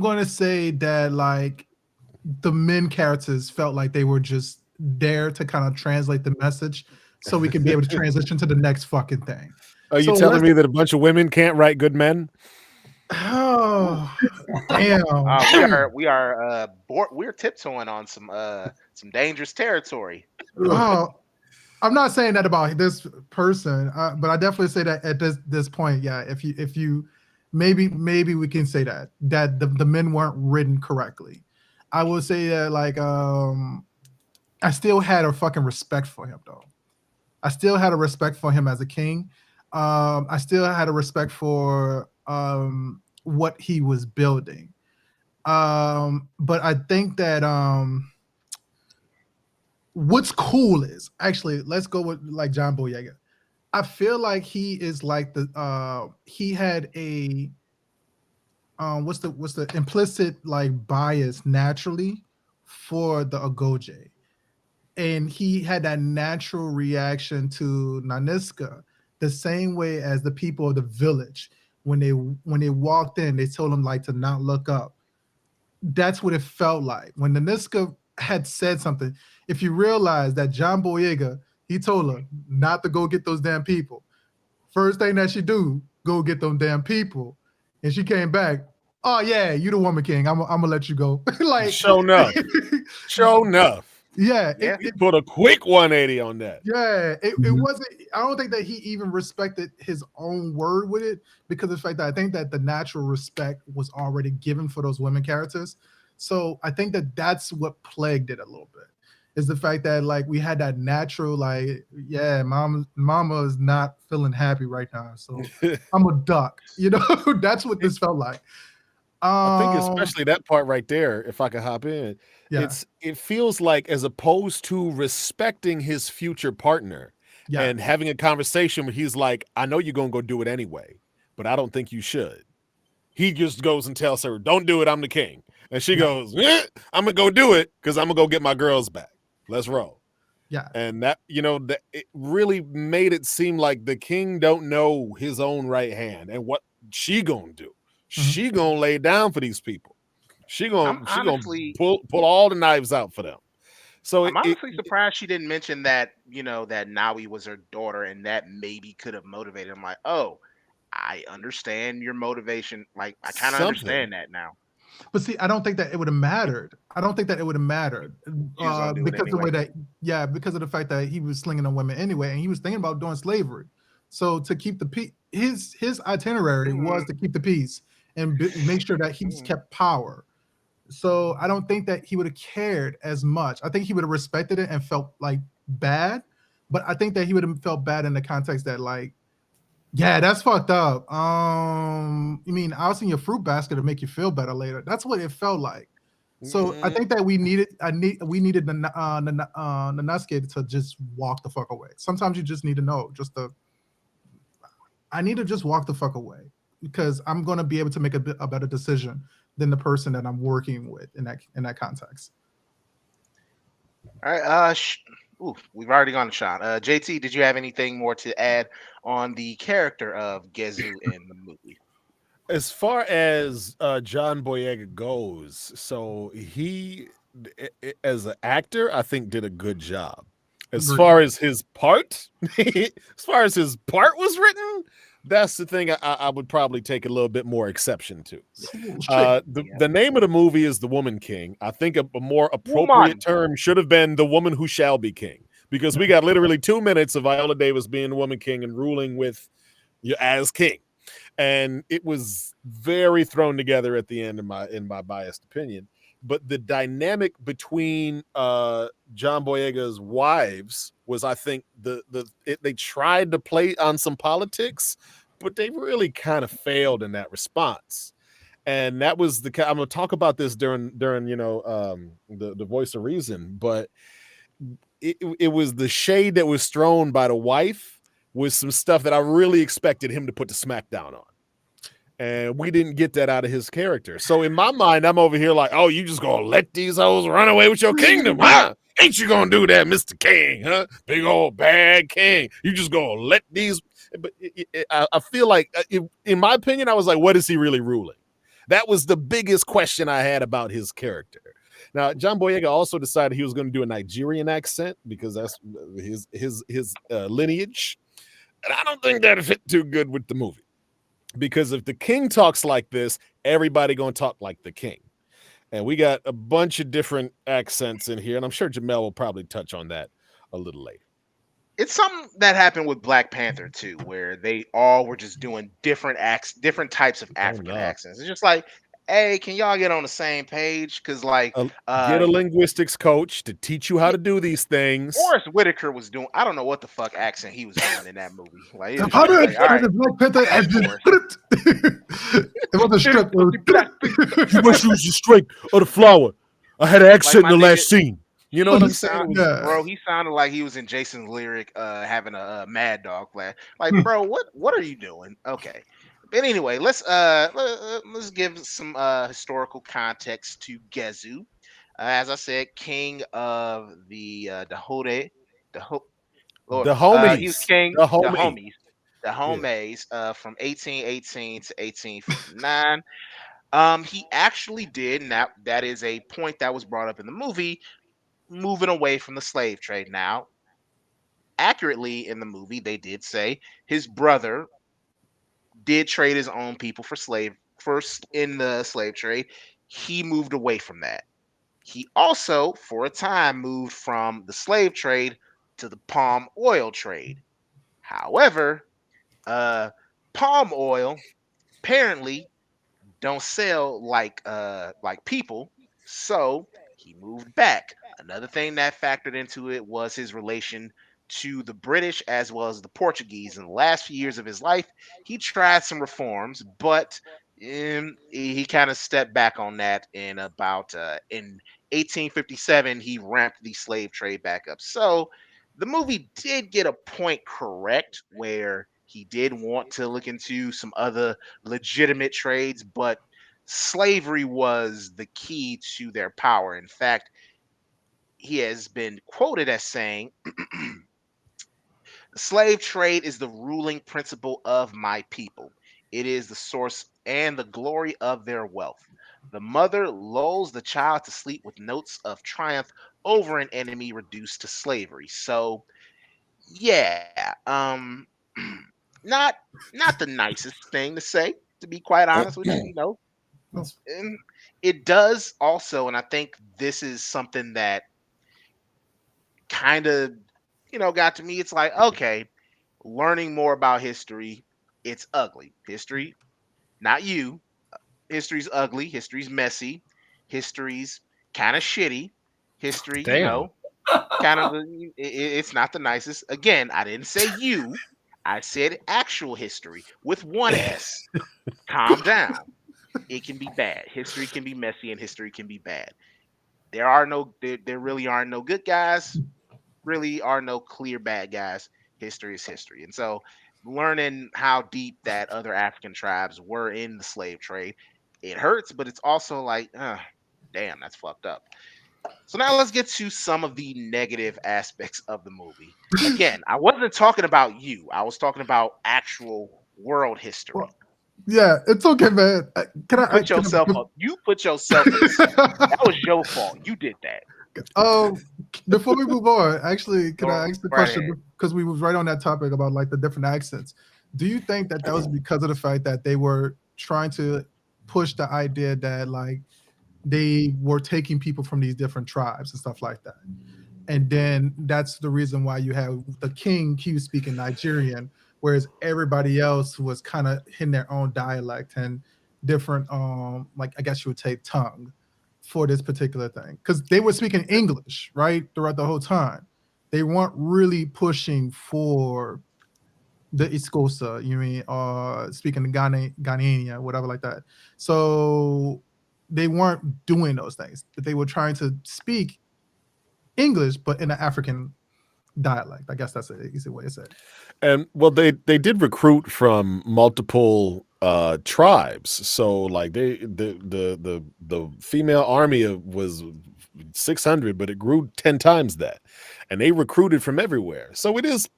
gonna say that, like, the men characters felt like they were just there to kind of translate the message so we can be able to transition to the next fucking thing. Are you So telling let's- me that a bunch of women can't write good men? Oh, damn. We're tiptoeing on some dangerous territory. Oh, I'm not saying that about this person, but I definitely say that at this point, yeah. If you maybe we can say that the men weren't written correctly. I would say that, like, I still had a fucking respect for him though. I still had a respect for him as a king. I still had a respect for what he was building. But I think that what's cool is actually let's go with like John Boyega. I feel like he is like he had a what's the implicit like bias naturally for the Agoge. And he had that natural reaction to Naniska the same way as the people of the village when they walked in, they told him like to not look up. That's what it felt like when Naniska had said something. If you realize that John Boyega, he told her not to go get those damn people. First thing that she do, go get them damn people, and she came back. Oh yeah, you the woman king. I'm gonna let you go. Like, Show enough. Show enough. yeah, Yeah. He put a quick 180 on that. yeah, it Mhm. wasn't. I don't think that he even respected his own word with it because of the fact that I think that the natural respect was already given for those women characters. So I think that that's what plagued it a little bit. Is the fact that like we had that natural like, yeah, mama is not feeling happy right now, so I'm a duck. You know, that's what this felt like. I think especially that part right there, if I could hop in, Yeah. it feels like as opposed to respecting his future partner Yeah. and having a conversation where he's like, I know you're gonna go do it anyway, but I don't think you should. He just goes and tells her, don't do it, I'm the king. And she goes, I'm gonna go do it because I'm gonna go get my girls back. Let's roll. Yeah. And that, that it really made it seem like the king don't know his own right hand and what she gonna do. She gonna lay down for these people. She gonna pull all the knives out for them. So I'm honestly surprised she didn't mention that, that Nawi was her daughter and that maybe could have motivated him. Like, oh, I understand your motivation. Like, I kind of understand that now. But see, I don't think that it would have mattered. I don't think that it would have mattered because the way that, because of the fact that he was slinging on women anyway, and he was thinking about doing slavery. So to keep the peace, his itinerary was to keep the peace and make sure that he's kept power. So I don't think that he would have cared as much. I think he would have respected it and felt like bad, but I think that he would have felt bad in the context that like, yeah, that's fucked up. You mean I was in your fruit basket to make you feel better later. That's what it felt like. So I think that we needed the Nanaske to just walk the fuck away. Sometimes you just need to know, I need to just walk the fuck away because I'm gonna be able to make a better decision than the person that I'm working with in that context. All right. We've already gone to Sean. JT, did you have anything more to add on the character of Gezu in the movie? As far as John Boyega goes, so he, as an actor, I think did a good job. As far as his part, was written, that's the thing I would probably take a little bit more exception to. The name of the movie is The Woman King. I think a more appropriate term should have been The Woman Who Shall Be King, because we got literally 2 minutes of Viola Davis being the woman king and ruling with you as king. And it was very thrown together at the end, in my biased opinion. But the dynamic between John Boyega's wives was, I think, they tried to play on some politics, but they really kind of failed in that response. And that was I'm going to talk about this during the Voice of Reason, but it was the shade that was thrown by the wife was some stuff that I really expected him to put the smackdown on. And we didn't get that out of his character. So in my mind, I'm over here like, oh, you just gonna let these hoes run away with your kingdom, huh? Ain't you gonna do that, Mr. King, huh? Big old bad king. You just gonna let these... But I feel like, in my opinion, I was like, what is he really ruling? That was the biggest question I had about his character. Now, John Boyega also decided he was going to do a Nigerian accent because that's his lineage. And I don't think that fit too good with the movie. Because if the king talks like this, everybody gonna talk like the king. And we got a bunch of different accents in here, and I'm sure Jamel will probably touch on that a little later. It's something that happened with Black Panther too, where they all were just doing different types of African accents. It's just like, hey, can y'all get on the same page? Because like, get a linguistics coach to teach you how to do these things. Forrest Whitaker was doing, I don't know what the fuck accent he was doing in that movie. Like, it was a strip. You must use the strength of the flower. I had an accent in the last scene. You know what He I'm saying? It sound, was Yeah. bro. He sounded like he was in Jason's lyric, having a Mad Dog flash. Like, bro, what are you doing? Okay, but anyway, let's give some historical context to Gezu. As I said, king of the Dahode, the Lord, the he was homies, king, the the homie. homies, the Yeah. homies, from 1818 to 1859. He actually did, and that is a point that was brought up in the movie, moving away from the slave trade. Now, accurately in the movie, they did say his brother did trade his own people for slave first in the slave trade. He moved away from that. He also, for a time, moved from the slave trade to the palm oil trade. However, uh, palm oil apparently don't sell like people, so he moved back. Another thing that factored into it was his relation to the British as well as the Portuguese. In the last few years of his life, he tried some reforms, but he kind of stepped back on that in 1857 he ramped the slave trade back up. So the movie did get a point correct where he did want to look into some other legitimate trades, but slavery was the key to their power. In fact, he has been quoted as saying, the slave trade is the ruling principle of my people. It is the source and the glory of their wealth. The mother lulls the child to sleep with notes of triumph over an enemy reduced to slavery. So, yeah, not not the nicest thing to say, to be quite honest with you. You know, No. and it does also, and I think this is something that kind of, got to me. It's like, okay, learning more about history, it's ugly. History, not you. History's ugly. History's messy. History's kind of shitty. History, Damn. kind of, it's not the nicest. Again, I didn't say you. I said actual history with one S. Calm down. It can be bad. History can be messy and history can be bad. There really are no good guys, really are no clear bad guys. History is history. And so learning how deep that other African tribes were in the slave trade, it hurts, but it's also like, damn, that's fucked up. So now let's get to some of the negative aspects of the movie. Again, I wasn't talking about you. I was talking about actual world history. Well, yeah, it's okay, man. Can You I? put yourself up. You put yourself in the seat. That was your fault. You did that. um, before we move on, actually, can I Go ask the right question ahead. because we was right on that topic about like the different accents? Do you think that that was because of the fact that they were trying to push the idea that like they were taking people from these different tribes and stuff like that? And then that's the reason why you have the king, he was speaking Nigerian, whereas everybody else was kind of in their own dialect and different, like I guess you would say tongue for this particular thing, because they were speaking English right throughout the whole time. They weren't really pushing for the Iskosa, you mean, speaking Ghanaian, whatever like that. So they weren't doing those things, but they were trying to speak English, but in an African dialect. I guess that's an easy way to say it. And well, they did recruit from multiple tribes. So like the female army was 600, but it grew 10 times that. And they recruited from everywhere. So it is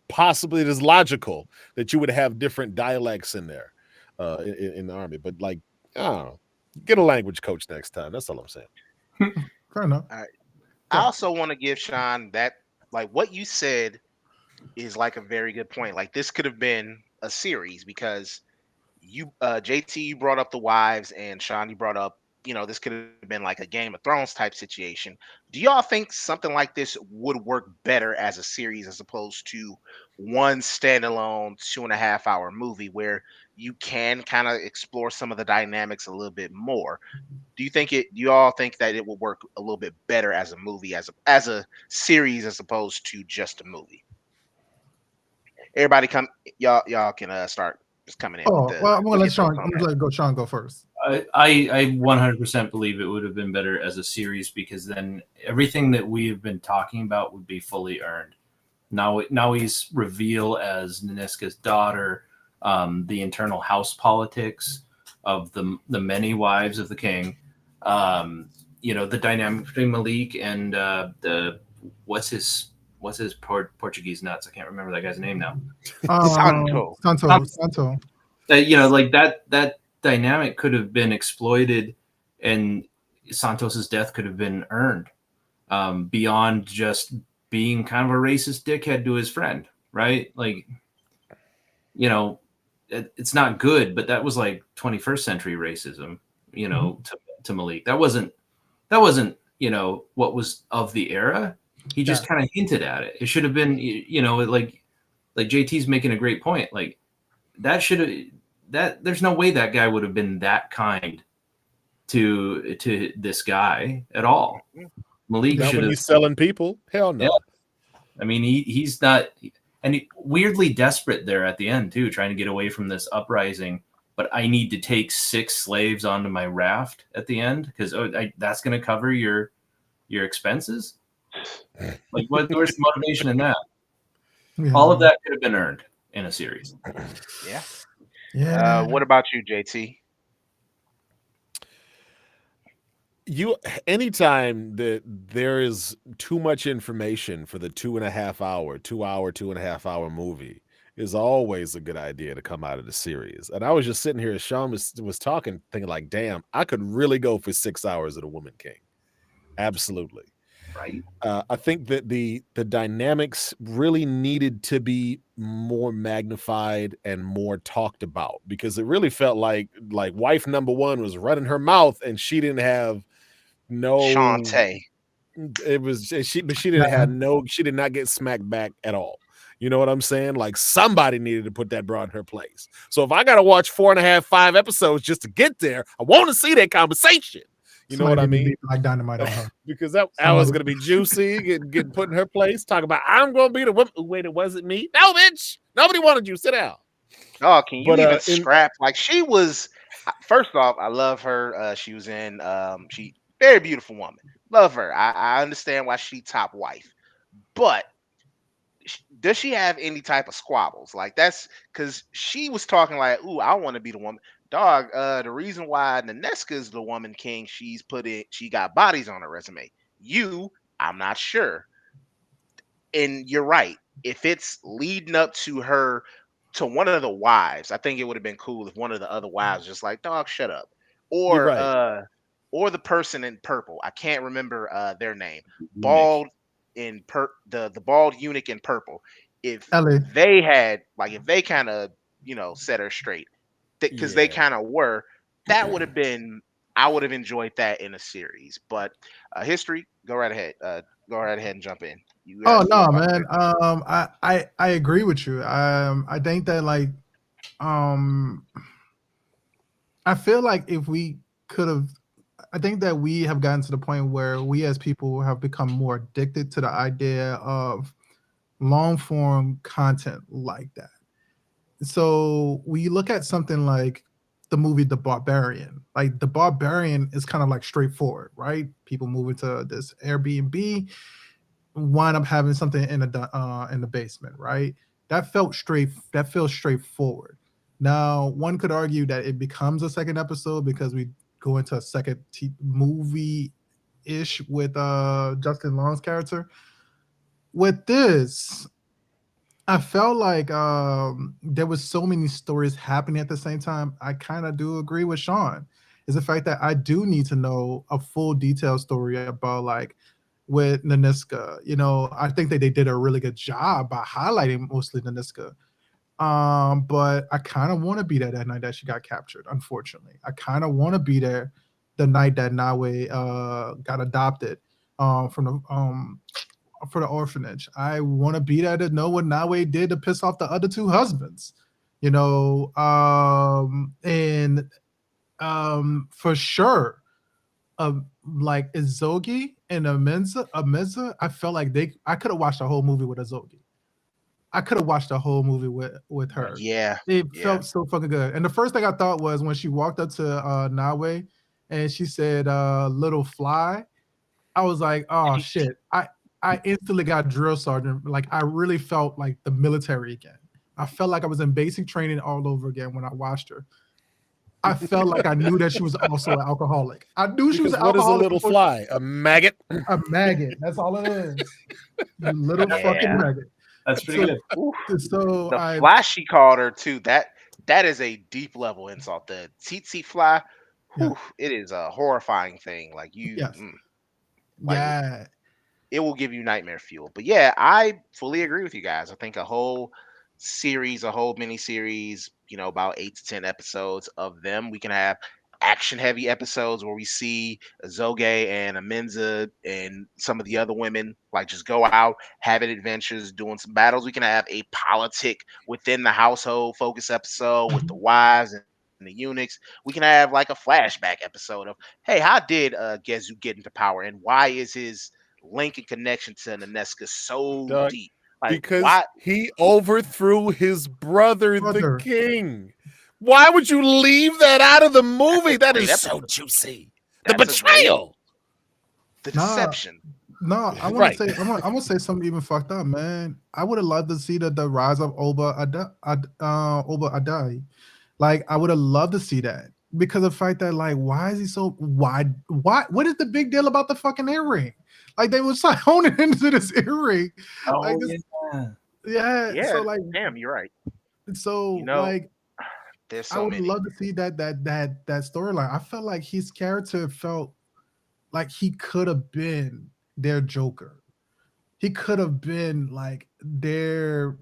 logical that you would have different dialects in there in the army. But like, I don't know, get a language coach next time. That's all I'm saying. Fair enough. All right. I Yeah. also want to give Sean that, like, what you said is like a very good point. Like, this could have been a series because JT, you brought up the wives, and Sean, you brought up, this could have been like a Game of Thrones type situation. Do y'all think something like this would work better as a series as opposed to one standalone 2.5 hour movie where you can kind of explore some of the dynamics a little bit more? Do you all think that it will work a little bit better as a movie, as a series, as opposed to just a movie? Everybody come, y'all can start just coming in with Oh the well, I'm gonna with let your Sean. thoughts on I'm that. gonna let go. Sean go first. I 100% believe it would have been better as a series, because then everything that we have been talking about would be fully earned. Now he's reveal as Naniska's daughter, the internal house politics of the many wives of the king, the dynamic between Malik and the what's his Portuguese nuts? I can't remember that guy's name now. Santo. Santo. Like that dynamic could have been exploited, and Santos's death could have been earned, beyond just being kind of a racist dickhead to his friend, right? Like, it's not good, but that was like 21st century racism, to Malik. That wasn't, what was of the era. He just kind of hinted at it. It should have been, like JT's making a great point. Like, that should have, there's no way that guy would have been that kind to this guy at all. Malik Not should when have. he's selling people. Hell no. Yeah. I mean, he's not, and weirdly desperate there at the end too, trying to get away from this uprising. But I need to take 6 slaves onto my raft at the end because that's going to cover your expenses. Like, where's the motivation in that? Yeah. All of that could have been earned in a series. Yeah. Yeah. What about you, JT? Anytime that there is too much information for the 2.5 hour movie is always a good idea to come out of the series. And I was just sitting here as Sean was talking, thinking like, damn, I could really go for 6 hours of The Woman King. Absolutely. Right. I think that the dynamics really needed to be more magnified and more talked about, because it really felt like wife number one was running her mouth and she didn't have no Shantae. It was she did not get smacked back at all. You know what I'm saying? Like, somebody needed to put that bra in her place. So if I got to watch 4.5, 5 episodes just to get there, I want to see that conversation. You know what I mean? Like dynamite on her. Because that was going to be juicy, get put in her place. Talk about, I'm going to be the woman. Wait, it wasn't me. No, bitch. Nobody wanted you. Sit down. Oh, can you even scrap? Like, she was. First off, I love her. She was in. She very beautiful woman. Love her. I understand why she top wife, but does she have any type of squabbles? Like, that's because she was talking like, "Ooh, I want to be the woman." Dog, the reason why Naneska's the woman king, she got bodies on her resume. I'm not sure. And you're right. If it's leading up to her, to one of the wives, I think it would have been cool if one of the other wives just like, dog, shut up. You're Or right. or the person in purple. I can't remember their name. Eunuch. Bald in the bald eunuch in purple. If Ellie. they had, like, if they kind of, set her straight, because they kind of were, that would have been, I would have enjoyed that in a series. But history, go right ahead. Go right ahead and jump in. You Oh you were no, about to man. say- I agree with you. I think that, like, I feel like if we could have, I think that we have gotten to the point where we as people have become more addicted to the idea of long form content like that. So we look at something like the movie The Barbarian. Like, The Barbarian is kind of like straightforward, right? People move into this Airbnb, wind up having something in the basement, right? That feels straightforward. Now, one could argue that it becomes a second episode because we go into a second movie ish with Justin Long's character. With this, I felt like there was so many stories happening at the same time. I kind of do agree with Sean. Is the fact that I do need to know a full detailed story about, like, with Naniska. I think that they did a really good job by highlighting mostly Naniska. But I kind of want to be there that night that she got captured. Unfortunately, I kind of want to be there the night that Nawe got adopted from the for the orphanage. I want to be there to know what Nawe did to piss off the other 2 husbands. And for sure, like Izogi and Amenza, I felt like I could have watched the whole movie with Izogi. I could have watched the whole movie with her. Yeah, It yeah. felt so fucking good. And the first thing I thought was when she walked up to Nawe and she said little fly, I was like, oh She, shit. I instantly got drill sergeant. Like I really felt like the military again. I felt like I was in basic training all over again when I watched her. I felt like I knew that she was also an alcoholic. I knew she was Because an what is a alcoholic little before fly? A maggot? a maggot. That's all it is. You little fucking yeah. maggot. That's pretty So good. Oof. so The I fly she called her too. That is a deep level insult. The tsetse fly, yeah, whew, it is a horrifying thing. Like yes. like Yeah. it will give you nightmare fuel. But yeah, I fully agree with you guys. I think a whole series, a whole mini series, about 8 to 10 episodes of them. We can have action heavy episodes where we see Zoge and Amenza and some of the other women like just go out, having adventures, doing some battles. We can have a politic within the household focus episode with the wives and the eunuchs. We can have like a flashback episode of, hey, how did Gezu get into power and why is his link and connection to Nanesca so Dog, deep? Like because why? he overthrew his brother, the Brother. king. Why would you leave that out of the That's a movie? That great is so episode. juicy. The That's a great betrayal. the Nah, deception. no, I want to Right. say I'm gonna say something even fucked up, man. I would have loved to see the rise of Oba Adai. Like I would have loved to see that because of the fact that like why is he so why what is the big deal about the fucking earring? Like they was like honing into this earring, like Oh this yeah. yeah. Yeah, So like damn, you're right. You so know, like there's I so would many. love to see that storyline. I felt like his character felt like he could have been their Joker. He could have been like their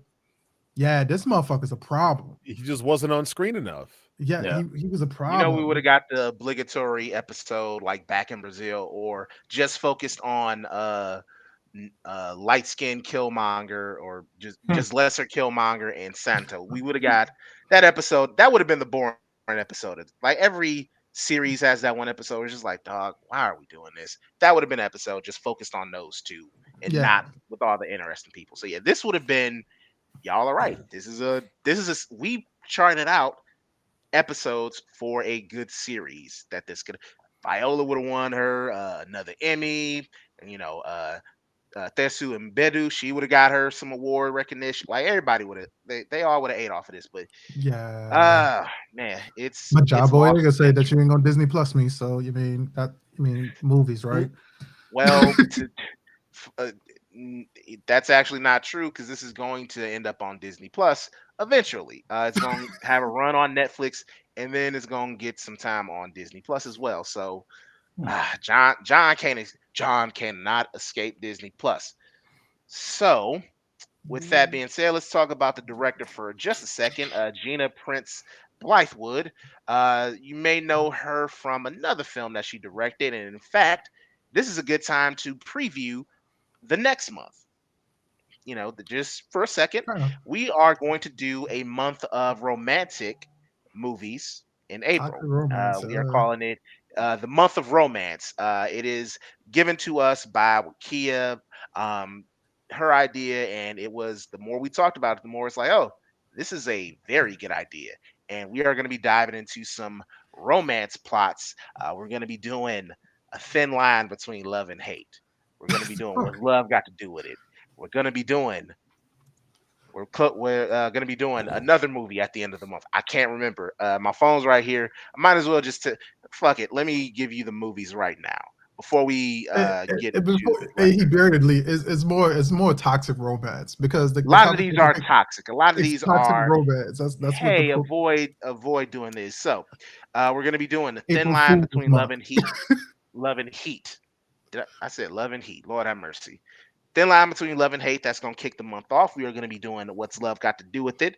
yeah, this motherfucker's a problem. He just wasn't on screen enough. Yeah, Yeah. he was a We would problem. have got the obligatory episode like back in Brazil, or just focused on light skinned Killmonger, or just lesser Killmonger and Santo. We would have got that episode. That would have been the boring episode. Like every series has that one episode. It's just like, dog, why are we doing this? That would have been an episode just focused on those two and Yeah, not with all the interesting people. So yeah, this would have been, y'all are right. We charted out episodes for a good series that this could. Viola would have won her another Emmy, and Thesu and Bedu, she would have got her some award recognition. Like everybody would have, they all would have ate off of this. But yeah. man, My job it's boy, lost they gonna say that potential. you ain't gonna Disney Plus me. So you mean movies, right? Well, uh, that's actually not true because this is going to end up on Disney Plus eventually. It's going to have a run on Netflix, and then it's going to get some time on Disney Plus as well. So John cannot escape Disney Plus. So with that being said, let's talk about the director for just a second. Gina Prince Blythewood. You may know her from another film that she directed, and in fact, this is a good time to preview the next month. Just for a second, Kind of we are going to do a month of romantic movies in toxic April. romance. We are calling it the month of romance. It is given to us by Wakia, um, her idea, and it was the more we talked about it, the more it's like, oh, this is a very good idea. And we are going to be diving into some romance plots. We're going to be doing a thin line between love and hate. We're going to be doing what love got to do with it. We're gonna be doing we're gonna be doing another movie at the end of the month. I can't remember. My phone's right here. I might as well just fuck it. Let me give you the movies right now before we get into the He director. buried Lee. It's more toxic romance because A the lot of these conversation are toxic. A lot of it's these toxic are, romance. That's what the hey, avoid doing this. So we're gonna be doing the thin April line Fool's between love month. and heat. Love and heat. I said love and heat. Lord have mercy. Thin line between love and hate. That's going to kick the month off. We are going to be doing What's Love Got to Do with It,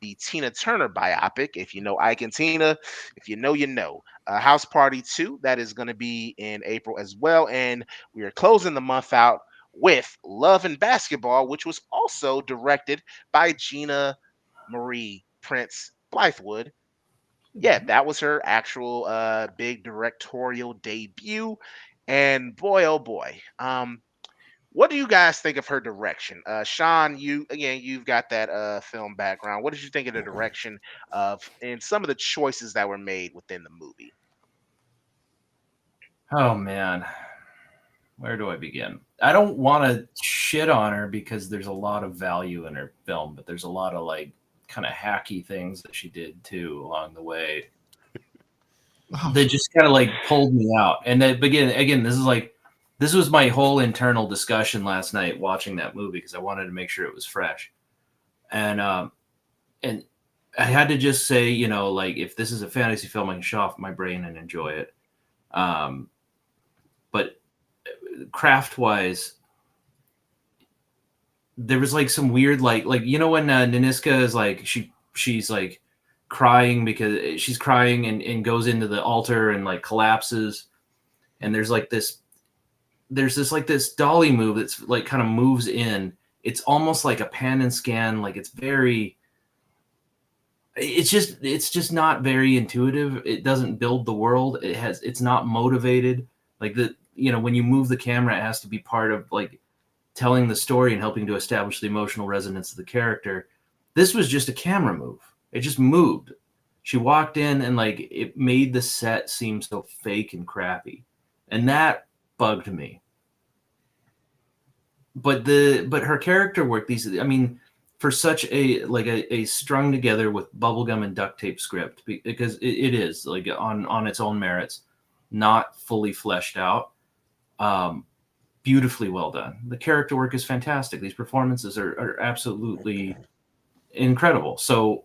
the Tina Turner biopic. If you know Ike and Tina, if you know, you know. House Party 2, that is going to be in April as well. And we are closing the month out with Love and Basketball, which was also directed by Gina Marie Prince Blythewood. Yeah, that was her actual big directorial debut. And boy, oh boy. What do you guys think of her direction? Sean, you've got that film background. What did you think of the direction of and some of the choices that were made within the movie? Oh man, where do I begin? I don't want to shit on her because there's a lot of value in her film, but there's a lot of like kind of hacky things that she did too along the way Oh, that just kind of like pulled me out. And then again, this was my whole internal discussion last night watching that movie because I wanted to make sure it was fresh. And I had to just say, like if this is a fantasy film, I can shut off my brain and enjoy it. But craft wise, there was like some weird like when Niniska is like she's like crying because she's crying and goes into the altar and like collapses, and there's this dolly move that's like kind of moves in. It's almost like a pan and scan, like it's just not very intuitive. It doesn't build the world. It's not motivated. Like when you move the camera, it has to be part of like telling the story and helping to establish the emotional resonance of the character. This was just a camera move. It just moved. She walked in and like it made the set seem so fake and crappy. And that bugged me. But her character work, for such a strung together with bubblegum and duct tape script, because it is like on its own merits, not fully fleshed out. Beautifully well done. The character work is fantastic. These performances are absolutely incredible. So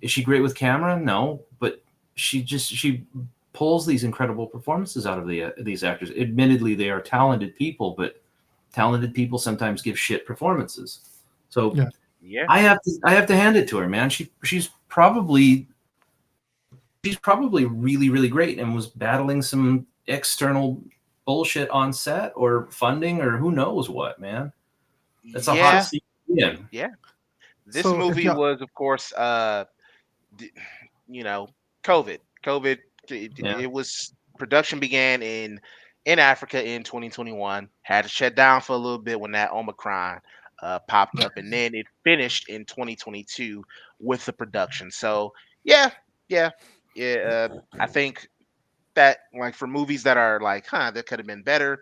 is she great with camera? No, but she pulls these incredible performances out of these actors. Admittedly, they are talented people, but talented people sometimes give shit performances. So yeah. Yeah. I have to hand it to her, man. She's probably really, really great and was battling some external bullshit on set or funding or who knows what, man. That's a hot Yeah. seat. Yeah. Yeah. This So if movie y'all, was, of course, d- COVID. COVID. Yeah. It was production began in Africa in 2021. Had to shut down for a little bit when that Omicron popped up, and then it finished in 2022 with the production. So yeah, yeah, yeah. I think that like for movies that are like, that could have been better.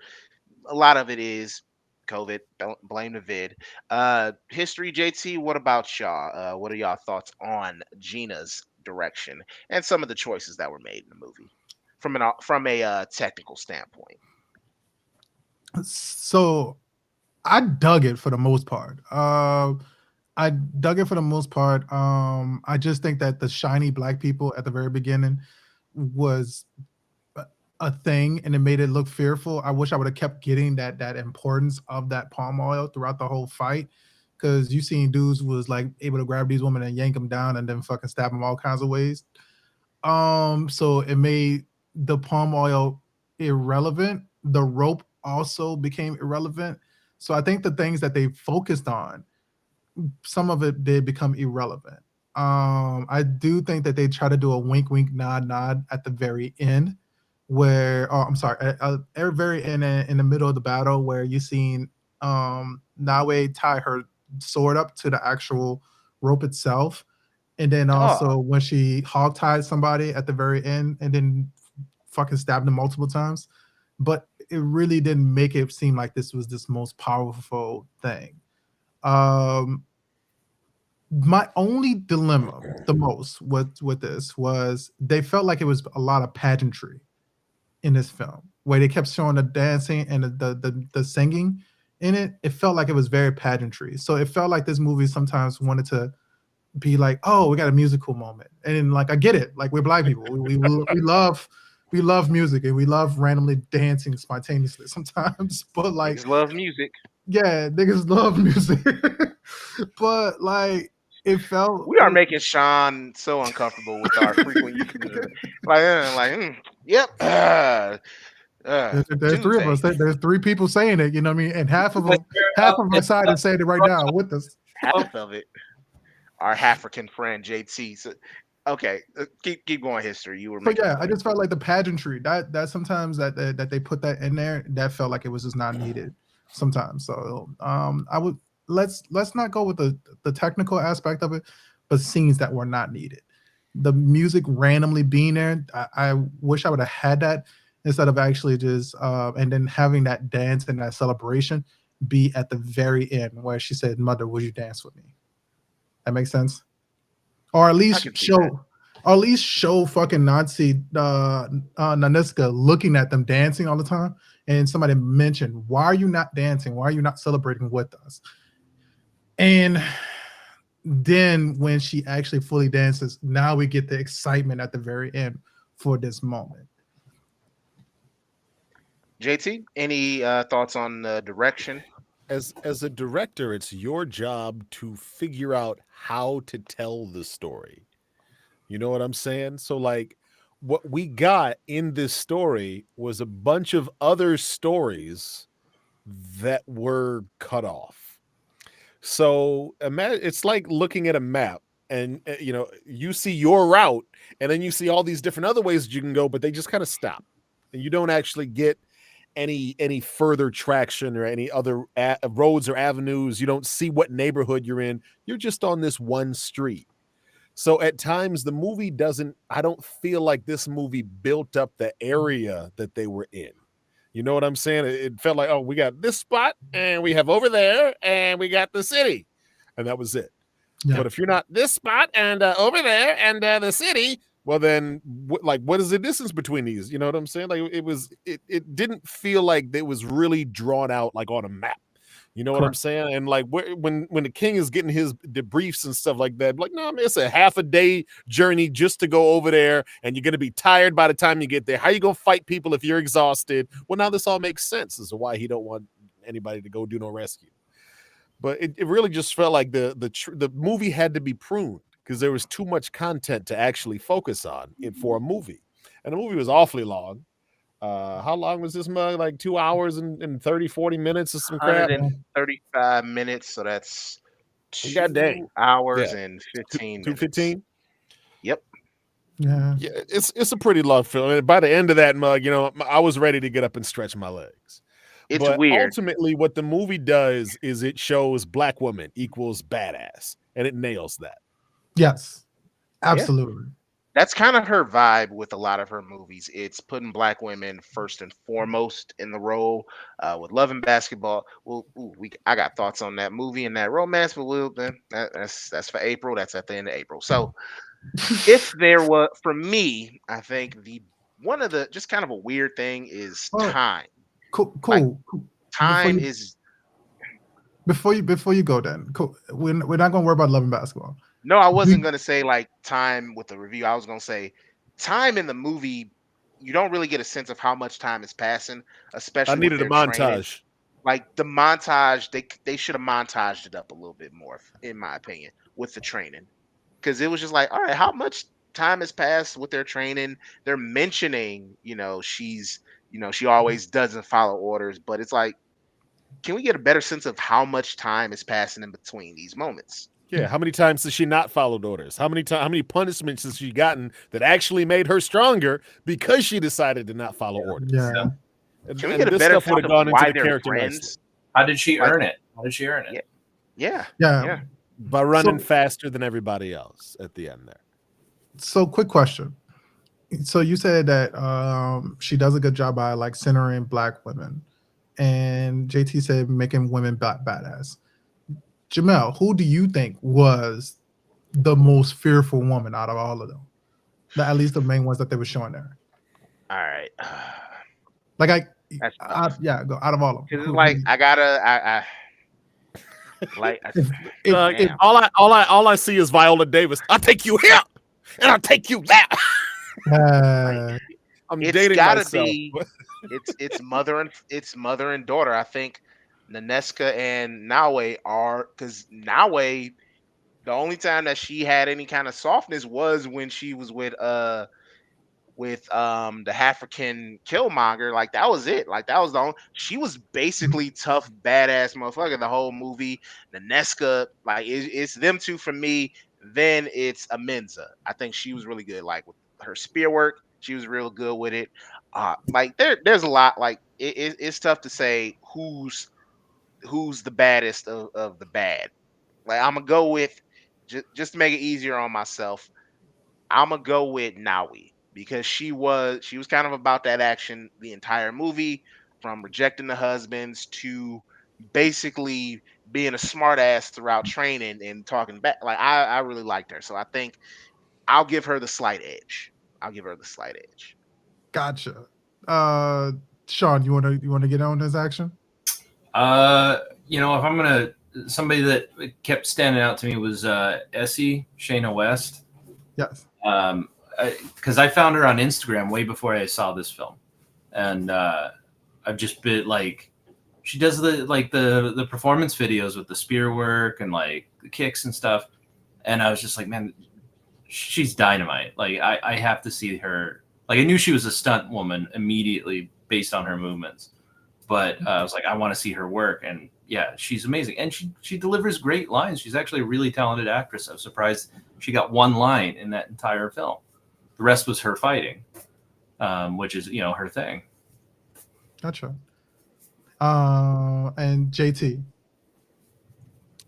A lot of it is COVID. Don't blame the vid. History, JT. What about y'all? What are y'all thoughts on Gina's direction and some of the choices that were made in the movie from a technical standpoint? so I dug it for the most part. I dug it for the most part. I just think that the shiny black people at the very beginning was a thing, and it made it look fearful. I wish I would have kept getting that importance of that palm oil throughout the whole fight, because you seen dudes was like able to grab these women and yank them down and then fucking stab them all kinds of ways. So it made the palm oil irrelevant. The rope also became irrelevant. So I think the things that they focused on, some of it did become irrelevant. I do think that they try to do a wink, wink, nod, nod at the very end, where I'm sorry, at the very end in the middle of the battle, where you seen Nawe tie her sword up to the actual rope itself, and then Oh, also when she hog tied somebody at the very end, and then fucking stabbed them multiple times. But it really didn't make it seem like this was this most powerful thing. Um, my only dilemma, the most with this was they felt like it was a lot of pageantry in this film, where they kept showing the dancing and the singing in it. It felt like it was very pageantry. So it felt like this movie sometimes wanted to be like, oh, we got a musical moment, and like I get it, like we're black people, we love music and we love randomly dancing spontaneously sometimes, but like, niggas love music. yeah, niggas love music, but like it felt We are making Sean so uncomfortable with our frequent use of it. Yep. there's three of Tuesday. us. There's three people saying it. You know what I mean? And half of our side is saying it right now with us. Half of it. Our African friend JT. So, okay, keep going. History. You were So making a yeah, I point. just felt like the pageantry that sometimes that they put that in there, that felt like it was just not needed. sometimes. So I would let's not go with the technical aspect of it, but scenes that were not needed. The music randomly being there, I wish I would have had that instead of actually just and then having that dance and that celebration be at the very end where she said, "Mother, would you dance with me?" That makes sense, or at I least can see that. show fucking Nazi Naniska looking at them dancing all the time, and somebody mentioned, "Why are you not dancing? Why are you not celebrating with us?" And then when she actually fully dances, now we get the excitement at the very end for this moment. JT, any thoughts on the direction? As a director, it's your job to figure out how to tell the story. You know what I'm saying? So like what we got in this story was a bunch of other stories that were cut off. So imagine it's like looking at a map and you know, you see your route and then you see all these different other ways that you can go, but they just kind of stop. And you don't actually get any further traction or any other roads or avenues. You don't see what neighborhood you're in. You're just on this one street. So at times the movie doesn't, I don't feel like this movie built up the area that they were in. You know what I'm saying? It felt like, oh, we got this spot and we have over there and we got the city. And that was it. Yeah, But if you're not this spot and over there and the city, well, then like, what is the distance between these? You know what I'm saying? Like it didn't feel like it was really drawn out like on a map. You know what I'm correct. saying? And like when the king is getting his debriefs and stuff like that, like, no, man, it's a half a day journey just to go over there, and you're gonna be tired by the time you get there. How you gonna fight people if you're exhausted? Well, now this all makes sense as to why he don't want anybody to go do no rescue. But it really just felt like the movie had to be pruned because there was too much content to actually focus on it for a movie, and the movie was awfully long. How long was this mug? Like 2 hours and 30, 40 minutes or some crap. 135 minutes, so that's God dang. 2 hours Yeah. and 15 minutes. 215. Yep. Yeah, Yeah, it's a pretty long film. And by the end of that mug, you know, I was ready to get up and stretch my legs. It's But weird. ultimately, what the movie does is it shows black woman equals badass, and it nails that. yes, Yeah. absolutely. That's kind of her vibe with a lot of her movies. It's putting black women first and foremost in the role. With Love and Basketball, well, ooh, I got thoughts on that movie and that romance, but we'll then that's for April. That's at the end of April. So if there was for me, I think the one of the just kind of a weird thing is Well, time. cool, Like cool. Before time you is before you go, then cool. We're not gonna worry about loving basketball. no, I wasn't Do- gonna say like time with the review. I was gonna say time in the movie. You don't really get a sense of how much time is passing, I especially with needed a their training. montage. Like the montage, they should have montaged it up a little bit more, in my opinion, with the training, because it was just like, all right, how much time has passed with their training? They're mentioning, she always doesn't follow orders, but it's like, can we get a better sense of how much time is passing in between these moments? Yeah, how many times has she not followed orders? How many punishments has she gotten that actually made her stronger because she decided to not follow orders? yeah, Can we get And a this better stuff would sense have of gone into why the they're character nicely friends? How did she Like, earn it? How did she earn it? yeah, yeah, yeah. yeah. by running So faster than everybody else at the end there. so quick question. So you said that she does a good job by like centering black women, and JT said making women badass. Jamel, who do you think was the most fearful woman out of all of them? At least the main ones that they were showing there. All right, Like that's tough yeah, go out of all of them. because it's Who like I gotta, I like, if damn. All I see is Viola Davis. I'll take you here and I'll take you there. Like uh, I'm it's dating gotta myself. be it's mother and daughter. I think Naneska and Nawe are, because Nawe, the only time that she had any kind of softness was when she was with the African Killmonger. Like that was it. Like that was the only, she was basically tough, badass motherfucker the whole movie. Naneska, like it's them two for me. Then it's Amenza. I think she was really good. Like with her spear work, she was real good with it. Like there's a lot. Like it's tough to say who's the baddest of the bad. Like I'm gonna go with just to make it easier on myself. I'm gonna go with Nawi because she was kind of about that action the entire movie, from rejecting the husbands to basically being a smart ass throughout training and talking back. Like I really liked her, so I think I'll give her the slight edge. I'll give her the slight edge. Gotcha. Sean, you wanna get on this action? You know, if I'm gonna somebody that kept standing out to me was Essie Shayna West. Yes. Because I found her on Instagram way before I saw this film, and I've just been like, she does the performance videos with the spear work and like the kicks and stuff, and I was just like, man, she's dynamite. Like I have to see her. Like I knew she was a stunt woman immediately based on her movements, but I was like, I want to see her work, and yeah, she's amazing, and she delivers great lines. She's actually a really talented actress. I was surprised she got one line in that entire film. The rest was her fighting, which is her thing. Gotcha. And JT.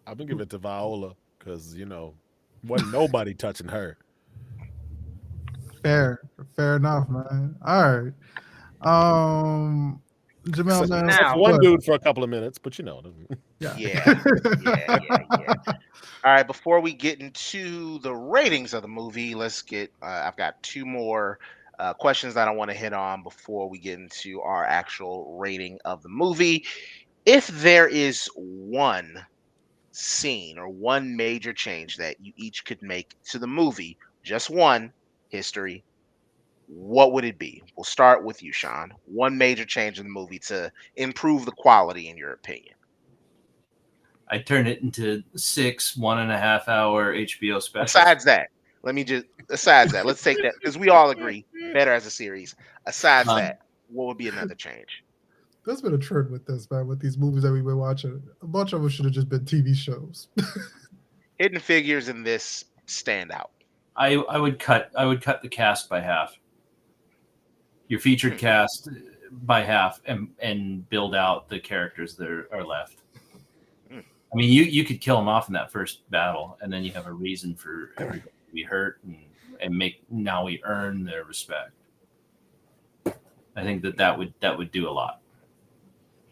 I'm gonna give it to Viola because wasn't nobody touching her. Fair enough, man. All right. Jamel, Except, man, except for Now- one what? dude for a couple of minutes, but Yeah. Yeah. All right, before we get into the ratings of the movie, let's get. I've got two more questions that I want to hit on before we get into our actual rating of the movie. If there is one scene or one major change that you each could make to the movie, just one, history, what would it be? We'll start with you, Sean. One major change in the movie to improve the quality, in your opinion. I turned it into 6 1.5 hour HBO specials. Besides that, besides that, let's take that because we all agree better as a series. Besides that, what would be another change? There's been a trend with this, man, with these movies that we've been watching. A bunch of them should have just been TV shows. Hidden Figures in this stand out. I would cut the cast by half. Your featured cast by half, and build out the characters that are left. I mean, you could kill them off in that first battle, and then you have a reason for everybody to be hurt and make Naui earn their respect. I think that would do a lot.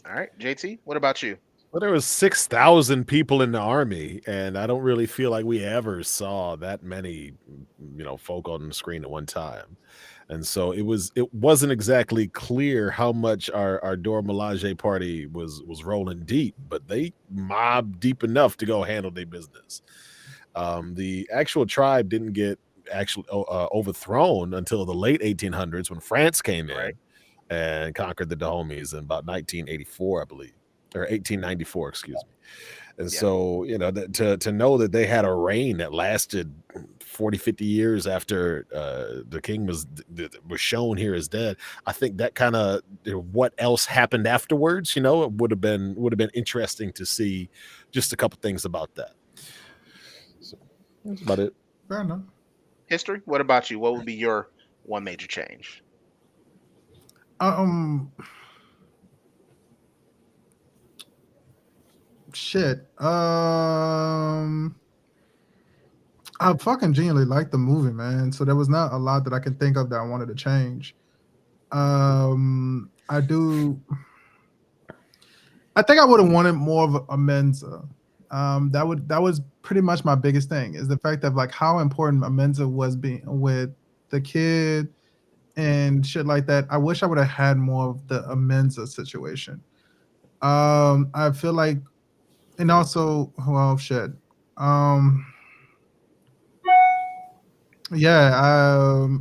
All right, JT, what about you? Well, there was 6,000 people in the army, and I don't really feel like we ever saw that many, folk on the screen at one time. And so it wasn't exactly clear how much our Dora Milaje party was rolling deep, but they mobbed deep enough to go handle their business. The actual tribe didn't get overthrown until the late 1800s when France came in and conquered the Dahomies in about 1984, I believe, or 1894, excuse me. And so, to know that they had a reign that lasted 40, 50 years after the king was shown here as dead, I think that kind of what else happened afterwards, it would have been interesting to see just a couple things about that. So that's about it. Fair enough. History, what about you? What would be your one major change? Shit. I fucking genuinely liked the movie, man. So there was not a lot that I can think of that I wanted to change. I think I would have wanted more of a Mensa. That was pretty much my biggest thing, is the fact of like how important a Mensa was being with the kid and shit like that. I wish I would have had more of the Amenza situation. I feel like, and also, well, shit. Yeah.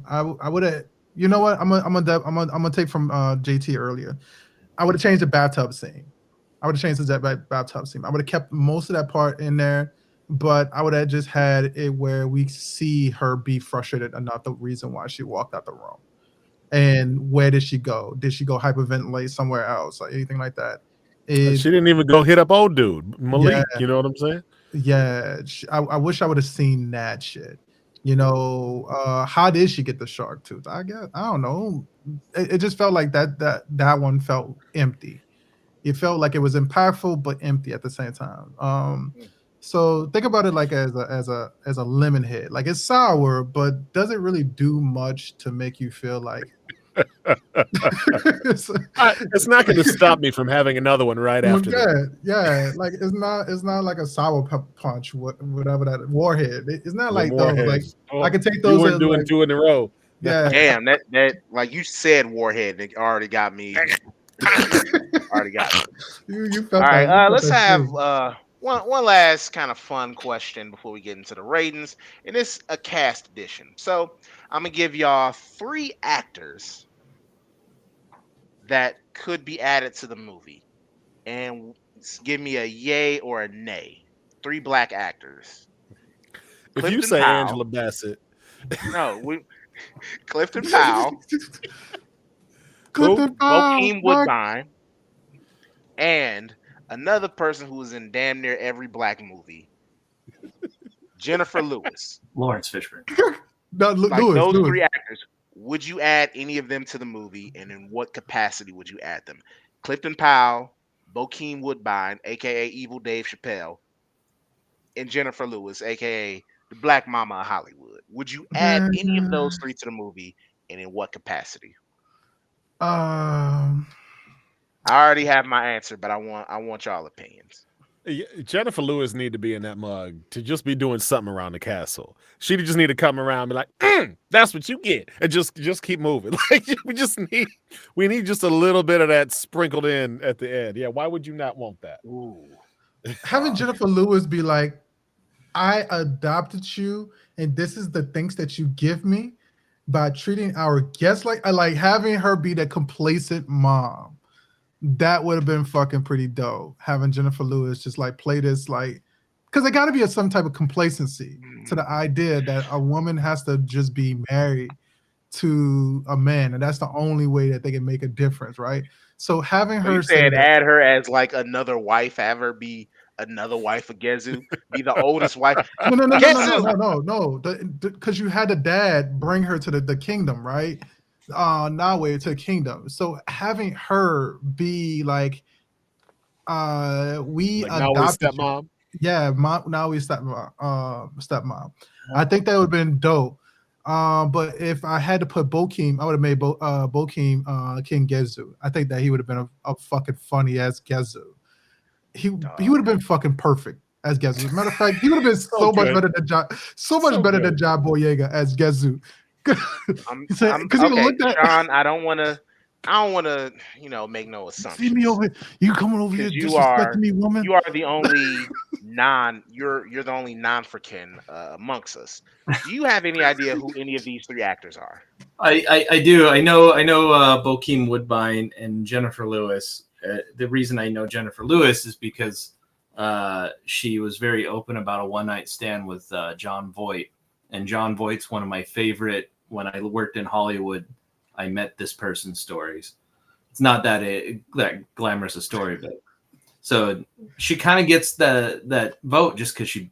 I would have. You know what? I'm gonna take from JT earlier. I would have changed the bathtub scene. I would have changed the bathtub scene. I would have kept most of that part in there, but I would have just had it where we see her be frustrated enough. The reason why she walked out the room, and where did she go? Did she go hyperventilate somewhere else or anything like that? She didn't even go hit up old dude Malik. Yeah. You know what I'm saying? Yeah, I wish I would have seen that shit. How did she get the shark tooth? I don't know. It just felt like that one felt empty. It felt like it was impactful but empty at the same time. So think about it like as a lemon head. Like it's sour, but doesn't really do much to make you feel like it's, It's not going to stop me from having another one right after this. yeah. Like it's not like a sour punch, whatever that warhead. It's not The like those. Like Warheads. I Oh, can take you those weren't as doing like 2 in a row. yeah. Damn, that like you said, Warhead, it already got me. Already got me. You All felt that. right, You felt let's that have too. one last kind of fun question before we get into the ratings, and it's a cast edition. So I'm gonna give y'all 3 actors that could be added to the movie, and give me a yay or a nay. 3 black actors: If you Clifton say Powell. Angela Bassett, No, Clifton Powell, who? Clifton Powell, Bokeem Woodbine, and another person who was in damn near every black movie, Jennifer Lewis. Lawrence Fishburne. no, Like Lewis, those Lewis. 3 actors, would you add any of them to the movie, and in what capacity would you add them? Clifton Powell, Bokeem Woodbine, aka Evil Dave Chappelle, and Jennifer Lewis, aka the Black Mama of Hollywood. Would you add any of those Man, 3 to the movie, and in what capacity? um, I already have my answer, but I want y'all opinions. Jennifer Lewis need to be in that mug to just be doing something around the castle. She just need to come around and be like, that's what you get, and just keep moving. Like we need just a little bit of that sprinkled in at the end. Yeah, why would you not want that? Ooh. having Jennifer Lewis be like, I adopted you, and this is the things that you give me by treating our guests like having her be the complacent mom. That would have been fucking pretty dope. Having Jennifer Lewis just like play this like, because there got to be some type of complacency to the idea that a woman has to just be married to a man, and that's the only way that they can make a difference, right? So having So you her say said that, add her as like another wife, have her be another wife of Gezu, be the oldest wife. no, no, no, no, no, no, Gezu. no, no, no, because you had the dad bring her to the kingdom, right? Nawe to the kingdom. So having her be like, we Like now we adopted you. stepmom. Yeah, now we stepmom. I think that would have been dope. But if I had to put Bokeem, I would have made Bokeem King Gezu. I think that he would have been a fucking funny as Gezu. He would have been fucking perfect as Gezu. As a matter of fact, he would have been So so much good. better than so much So better than good. John Boyega as Gezu. I'm Because he okay, looked at Sean. I don't wanna, make no see me assumptions over here. You coming over here because you disrespecting are me, woman? you are the only you're the only non-African amongst us. Do you have any idea who any of these 3 actors are? I do. I know Bokeem Woodbine and Jennifer Lewis. The reason I know Jennifer Lewis is because she was very open about a one night stand with John Voight, and John Voight's one of my favorite. When I worked in Hollywood, I met this person's stories. It's not that glamorous a story, but so she kind of gets that vote just because she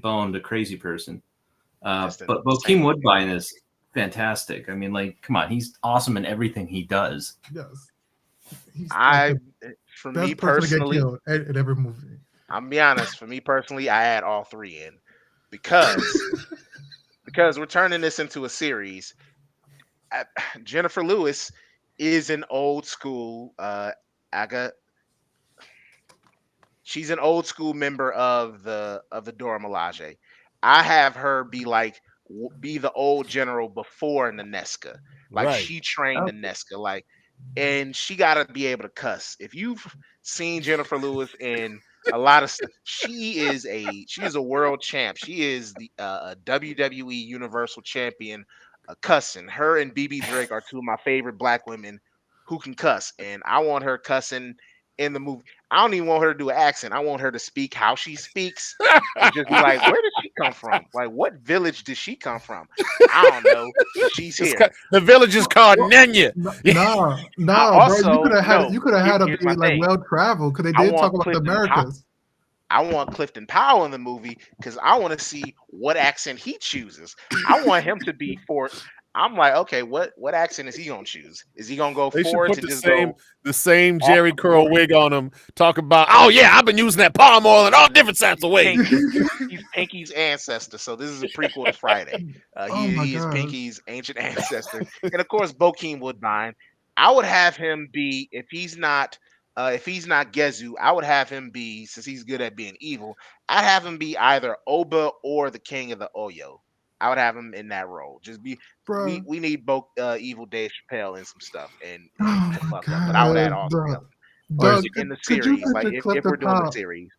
boned a crazy person. Just But insane. Bokeem Woodbine is fantastic. I mean, like, come on, he's awesome in everything he does. Yes. He's like I, the for me best person to get personally, killed in every movie. I'm gonna be honest. For me personally, I add all 3 in because we're turning this into a series. I- Jennifer Lewis is an old school aga she's an old school member of the Dora Milaje. I have her be like be the old general before Nanesca. Like Right. she trained Nanesca. Like, and she got to be able to cuss. If you've seen Jennifer Lewis in a lot of stuff, she is a world champ. She is the a WWE Universal Champion. Cussing. Her and BB Drake are 2 of my favorite black women who can cuss, and I want her cussing in the movie. I don't even want her to do an accent. I want her to speak how she speaks and just be like, where did she come from? Like, what village did she come from? I don't know, but she's here. The village is called Well, Nenya. I bro. You also could have had no. you could have had her Here's my be like thing. well traveled because they I did talk want about the Clifton. Americas. I want Clifton Powell in the movie because I want to see what accent he chooses. I want him to be for. I'm like, okay, what accent is he gonna choose? Is he gonna go They should forward put to just go the same off Jerry the curl board? wig on him. Talk about, oh yeah, I've been using that palm oil in all different types He's of ways. Pinky. He's Pinky's ancestor. So this is a prequel to Friday. Oh my He is god, Pinky's ancient ancestor, and of course, Bokeem Woodbine. I would have him be if he's not Gezu. I would have him be, since he's good at being evil. I'd have him be either Oba or the King of the Oyo. I would have him in that role. Just be bro. we need both evil Dave Chappelle in some stuff and Oh to my fuck up. But I would add god, all three bro. of them, or Doug, in the could you series, like picture if we're Clifton doing the Powell? series.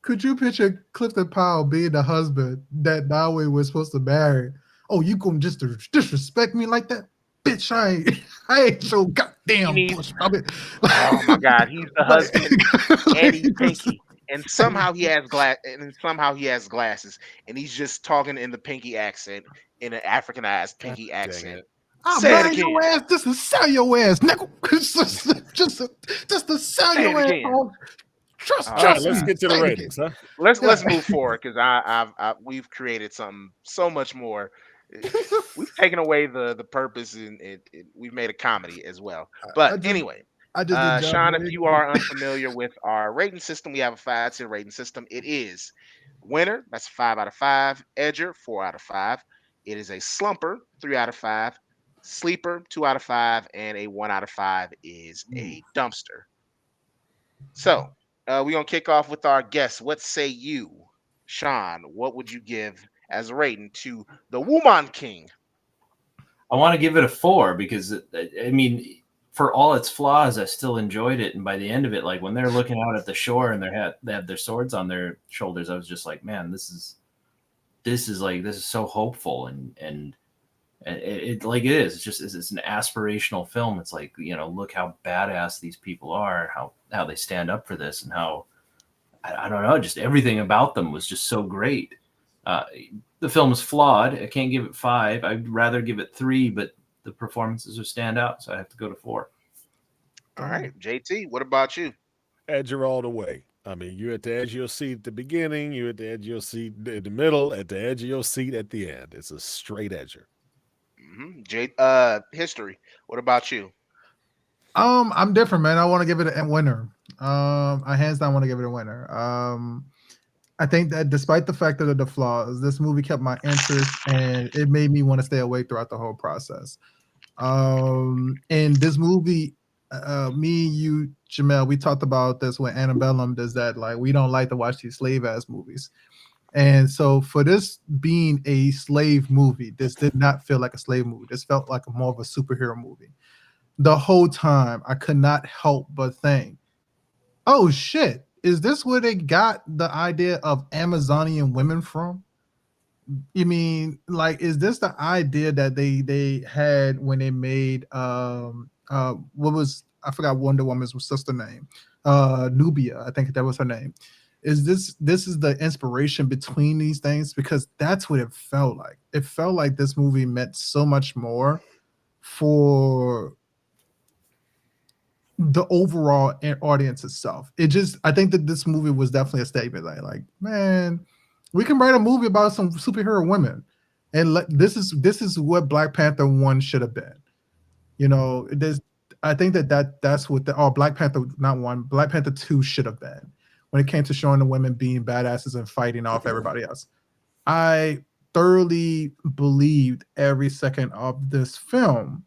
Could you picture Clifton Powell being the husband that Nawe was supposed to marry? Oh, you gonna just disrespect me like that? Bitch, I ain't your He goddamn needs push. I mean, Oh my God, he's the like, husband and he's like, Pinky, and somehow he has glasses, and he's just talking in the Pinky accent, in an Africanized God Pinky dang accent. it. I'll Say it marry your again. ass just to sell your ass, nigga. Just to sell Say it your ass. again. On. All right, Oh Trust let's me. God. get to the Say it again. ratings, huh? Let's Yeah. move forward because we've created something so much more. Eh, We've taken away the purpose and we've made a comedy as well. I But just anyway, I just did job Sean, if right. you are unfamiliar with our rating system, we have a 5-tier rating system. It is winner, that's 5 out of 5. Edger, 4 out of 5. It is a slumper, 3 out of 5. Sleeper, 2 out of 5, and a 1 out of 5 is a dumpster. So we're gonna kick off with our guests. What say you, Sean? What would you give as a rating to the Woman King? I want to give it a 4 because I mean, for all its flaws, I still enjoyed it. And by the end of it, like when they're looking out at the shore and they have their swords on their shoulders, I was just like, man, this is so hopeful and it like it is. It's just it's an aspirational film. It's like, you know, look how badass these people are, how they stand up for this, and how I don't know, just everything about them was just so great. Uh, the film is flawed. I can't give it 5. I'd rather give it 3, but the performances are stand out, so I have to go to 4. All right, JT, what about you? Edger all the way. I mean, you're at the edge of your seat at the beginning, you're at the edge of your seat in the middle, at the edge of your seat at the end. It's a straight edger. History. What about you? I'm different, man. I want to give it a winner. I hands down want to give it a winner. I think that despite the fact of the flaws, this movie kept my interest and it made me want to stay awake throughout the whole process. And this movie, me, you, Jamel, we talked about this when Annabellum does that. Like, we don't like to watch these slave ass movies. And so, for this being a slave movie, this did not feel like a slave movie. This felt like more of a superhero movie. The whole time, I could not help but think, oh shit, is this where they got the idea of Amazonian women from? You mean, like, is this the idea that they had when they made what was, I forgot Wonder Woman's sister name, Nubia, I think that was her name. Is this is the inspiration between these things? Because that's what it felt like. It felt like this movie meant so much more for the overall audience itself. It just, I think that this movie was definitely a statement like, man, we can write a movie about some superhero women, and this is what Black Panther 1 should have been. You know, there's, I think that's what the, oh, Black Panther, not 1, Black Panther 2 should have been, when it came to showing the women being badasses and fighting off everybody else. I thoroughly believed every second of this film,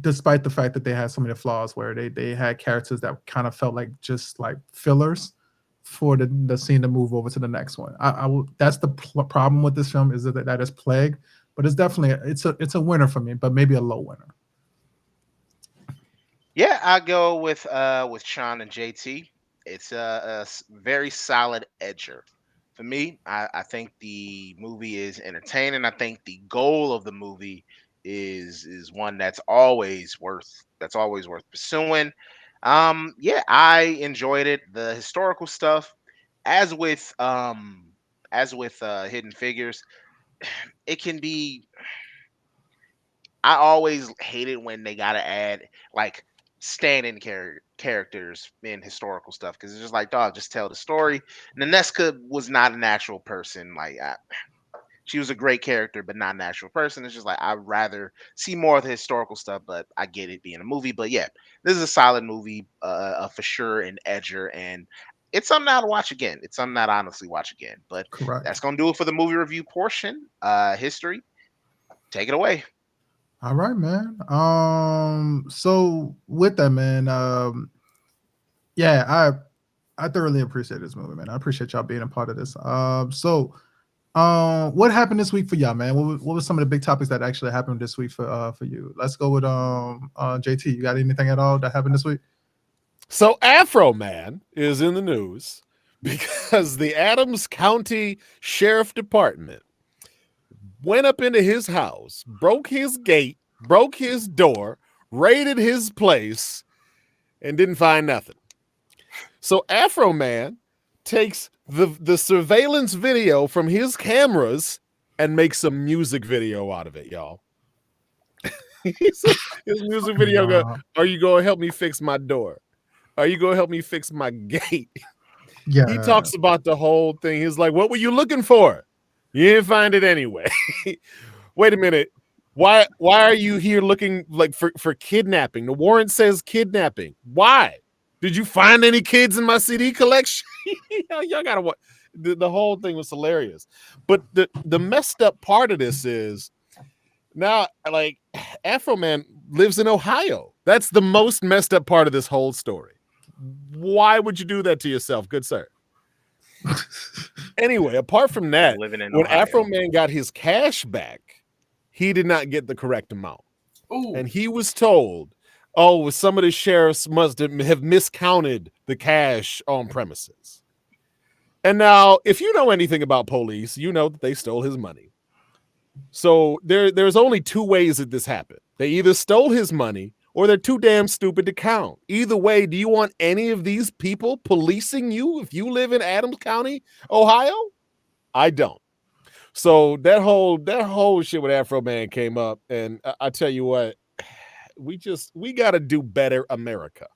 despite the fact that they had so many flaws where they had characters that kind of felt like just like fillers for the scene to move over to the next one. I will, that's the problem with this film, is that is plague, but it's definitely, it's a winner for me, but maybe a low winner. Yeah, I go with Sean and JT. It's a very solid edger. For me, I think the movie is entertaining. I think the goal of the movie is one that's always worth pursuing. Yeah, I enjoyed it. The historical stuff, as with um Hidden Figures, it can be, I always hate it when they gotta add like stand-in characters in historical stuff, because it's just like, dog, just tell the story. Nanesca was not an actual person. Like, she was a great character, but not an actual person. It's just like I'd rather see more of the historical stuff, but I get it being a movie. But yeah, this is a solid movie, for sure, an edger, and it's something I'll watch again. It's something that I honestly watch again. But Correct. that's gonna do it for the movie review portion. History, take it away. All right, man. So with that, man, yeah, I thoroughly appreciate this movie, man. I appreciate y'all being a part of this. What happened this week for y'all, man? What was some of the big topics that actually happened this week for you? Let's go with JT. You got anything at all that happened this week? So Afro Man is in the news because the Adams County Sheriff Department went up into his house, broke his gate, broke his door, raided his place, and didn't find nothing. So Afro Man takes the surveillance video from his cameras and makes a music video out of it, y'all. His music video go, "Are you going to help me fix my door? Are you going to help me fix my gate?" Yeah. He talks about the whole thing. He's like, "What were you looking for? You didn't find it anyway." Wait a minute. Why are you here looking like for kidnapping? The warrant says kidnapping. Why? Did you find any kids in my CD collection? Y'all gotta watch. The whole thing was hilarious. But the messed up part of this is now, like, Afro Man lives in Ohio. That's the most messed up part of this whole story. Why would you do that to yourself, good sir? Anyway, apart from that, Living in when Ohio. Afro Man got his cash back, he did not get the correct amount. Ooh. And he was told, "Oh, some of the sheriffs must have miscounted the cash on premises." And now, if you know anything about police, you know that they stole his money. So there's only two ways that this happened. They either stole his money or they're too damn stupid to count. Either way, do you want any of these people policing you if you live in Adams County, Ohio? I don't. So that whole shit with Afro Man came up, and I tell you what, we got to do better, America.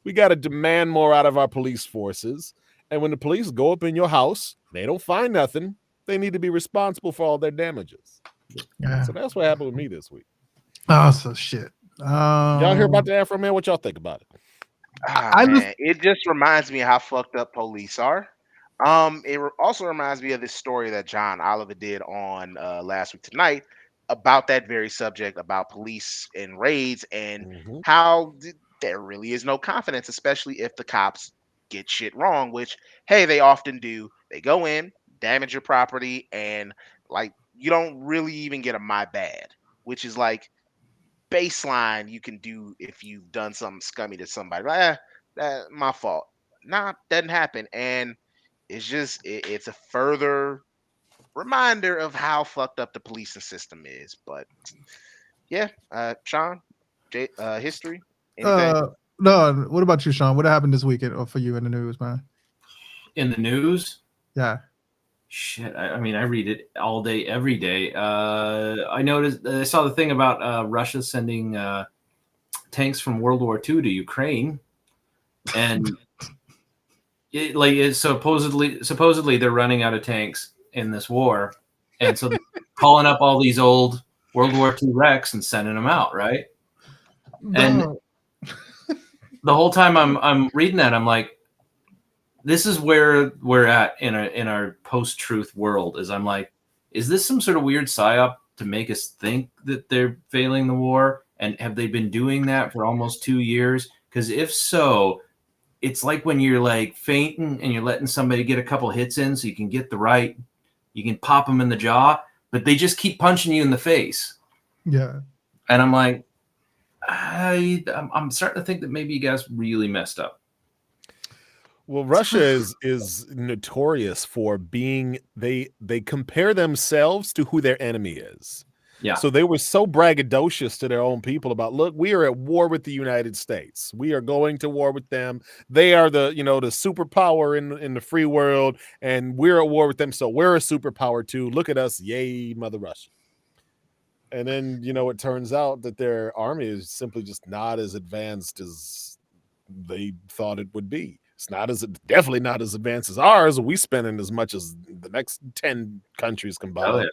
We got to demand more out of our police forces. And when the police go up in your house, they don't find nothing. They need to be responsible for all their damages. Yeah. So that's what happened with me this week. Oh, so shit. Y'all hear about the Afro Man? What y'all think about it? Man, it just reminds me of how fucked up police are. Also reminds me of this story that John Oliver did on last week tonight about that very subject, about police and raids, and Mhm. how there really is no confidence, especially if the cops get shit wrong, which hey, they often do. They go in, damage your property, and like you don't really even get a my bad, which is like baseline you can do if you've done something scummy to somebody. Like, that my fault. Nah, doesn't happen. And it's a further reminder of how fucked up the policing system is. But yeah, Sean, history, anything? No. What about you, Sean? What happened this weekend for you in the news, man? In the news? Yeah. Shit, I mean, I read it all day, every day. I saw the thing about Russia sending tanks from World War II to Ukraine, and supposedly they're running out of tanks in this war, and so they're calling up all these old World War II wrecks and sending them out, right? And the whole time I'm reading that, I'm like, this is where we're at in our post-truth world. Is I'm like, is this some sort of weird psyop to make us think that they're failing the war? And have they been doing that for almost 2 years? Because if so, it's like when you're like fainting and you're letting somebody get a couple hits in so you can get you can pop them in the jaw, but they just keep punching you in the face. Yeah. And I'm like, I'm starting to think that maybe you guys really messed up. Well, Russia is notorious for being they compare themselves to who their enemy is. Yeah. So they were so braggadocious to their own people about, look, we are at war with the United States. We are going to war with them. They are the superpower in the free world, and we're at war with them. So we're a superpower too. Look at us, yay, Mother Russia. And then it turns out that their army is simply just not as advanced as they thought it would be. It's definitely not as advanced as ours. We spending as much as the next 10 countries combined. Oh, yeah.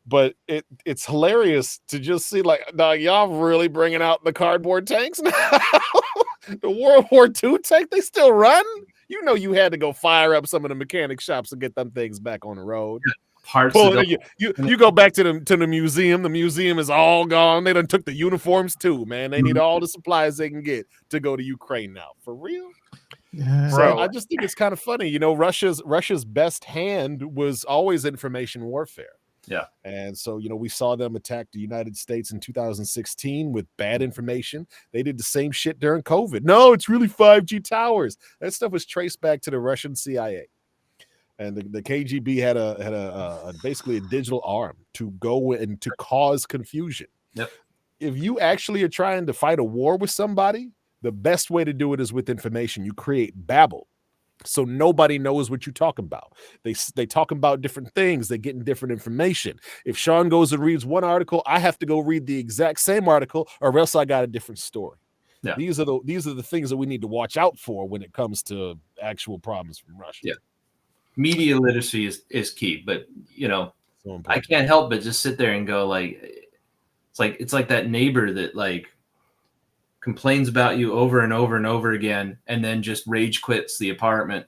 but it's hilarious to just see like, dog, y'all really bringing out the cardboard tanks now. The World War II tank, they still run. You know, you had to go fire up some of the mechanic shops to get them things back on the road. Parts Pull that it, you go back to the museum. The museum is all gone. They done took the uniforms too, man. They need all the supplies they can get to go to Ukraine now. For real. Yeah. So Bro. I just think it's kind of funny. You know, Russia's best hand was always information warfare. Yeah. And so, you know, we saw them attack the United States in 2016 with bad information. They did the same shit during COVID. No, it's really 5G towers. That stuff was traced back to the Russian CIA. And the KGB had a basically a digital arm to go and to cause confusion. Yep. If you actually are trying to fight a war with somebody, the best way to do it is with information. You create babble, so nobody knows what you're talking about. They talk about different things. They get in different information. If Sean goes and reads one article, I have to go read the exact same article, or else I got a different story. Yeah. These are the things that we need to watch out for when it comes to actual problems from Russia. Yeah. Media literacy is key, but you know, So I can't help but just sit there and go like, it's like that neighbor that like complains about you over and over and over again, and then just rage quits the apartment,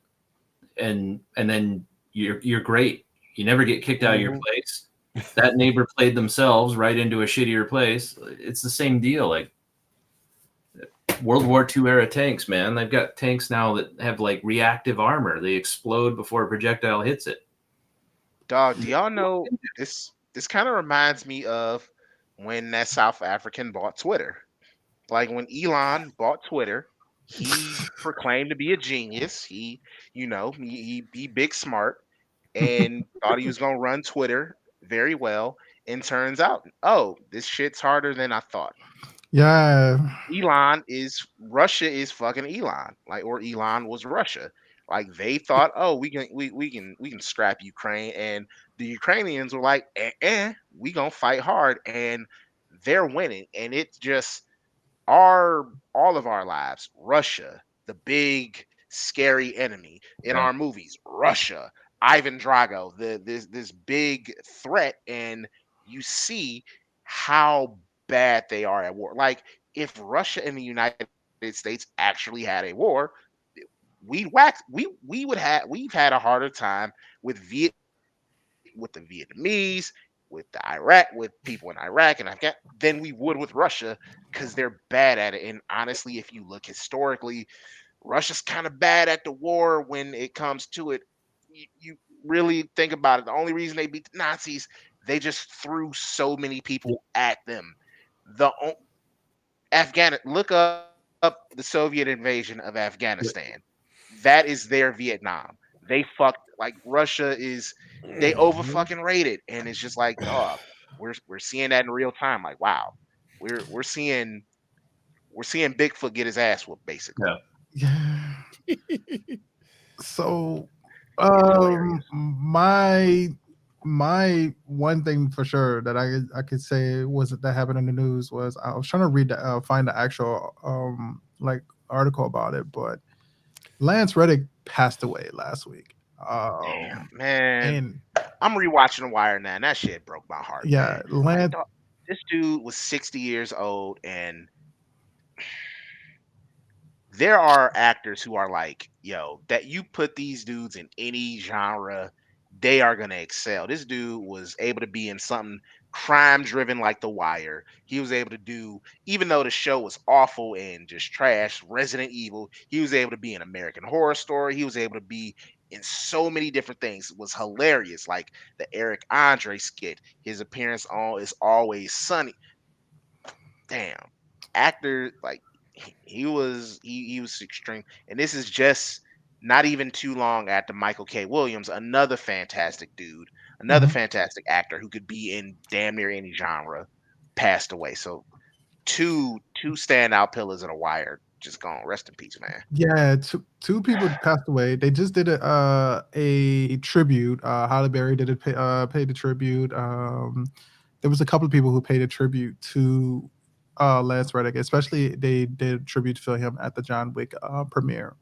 and then you're great. You never get kicked out of your place. That neighbor played themselves right into a shittier place. It's the same deal. Like World War II era tanks, man. They've got tanks now that have like reactive armor. They explode before a projectile hits it. Dog, do y'all know this? This kind of reminds me of when that South African bought Twitter. Like when Elon bought Twitter, he proclaimed to be a genius. He big smart and thought he was gonna run Twitter very well. And turns out, oh, this shit's harder than I thought. Yeah. Russia is fucking Elon, like, or Elon was Russia. Like they thought, oh, we can scrap Ukraine, and the Ukrainians were like, we gonna fight hard, and they're winning, and it's just our all of our lives, Russia, the big scary enemy in Yeah. our movies, Russia, Ivan Drago, this big threat, and you see how bad they are at war. Like if Russia and the United States actually had a war, we've had a harder time with with the Vietnamese, with the Iraq, with people in Iraq and Afghan than we would with Russia because they're bad at it. And honestly, if you look historically, Russia's kind of bad at the war when it comes to it. You really think about it. The only reason they beat the Nazis, they just threw so many people at them. The look up the Soviet invasion of Afghanistan. That is their Vietnam. They fucked like Russia is they over fucking rated, and it's just like, dog, we're seeing that in real time. Like, wow, we're seeing Bigfoot get his ass whooped, basically. Yeah. Yeah. So, It's hilarious. my one thing for sure that I could say was that happened in the news was I was trying to find the actual like article about it, but Lance Reddick passed away last week. Damn, man. And I'm rewatching The Wire now, and that shit broke my heart, yeah, man. Like, Lance. dog, this dude was 60 years old, and there are actors who are like, yo, that you put these dudes in any genre, they are gonna excel. This dude was able to be in something crime driven like The Wire. He was able to do, even though the show was awful and just trash, Resident Evil, he was able to be in American Horror Story. He was able to be in so many different things. It was hilarious. Like the Eric Andre skit, his appearance on Is Always Sunny. Damn. Actor like he was extreme, and this is just not even too long after Michael K. Williams, another fantastic dude, another Mhm. fantastic actor who could be in damn near any genre, passed away. So two standout pillars of The Wire just gone. Rest in peace, man. Yeah, two people passed away. They just did a tribute. Halle Berry did paid the tribute. There was a couple of people who paid a tribute to Lance Reddick, especially they did a tribute for him at the John Wick premiere.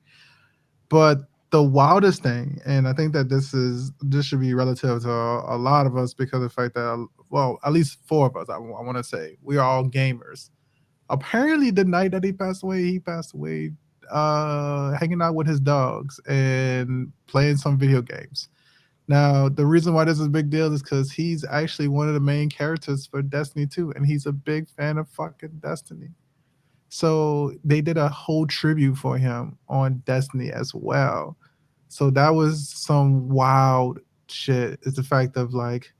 But the wildest thing, and I think that this should be relative to a lot of us because of the fact that, well, at least four of us, I want to say, we are all gamers. Apparently, the night that he passed away hanging out with his dogs and playing some video games. Now, the reason why this is a big deal is because he's actually one of the main characters for Destiny 2, and he's a big fan of fucking Destiny. So they did a whole tribute for him on Destiny as well. So that was some wild shit. It's the fact of like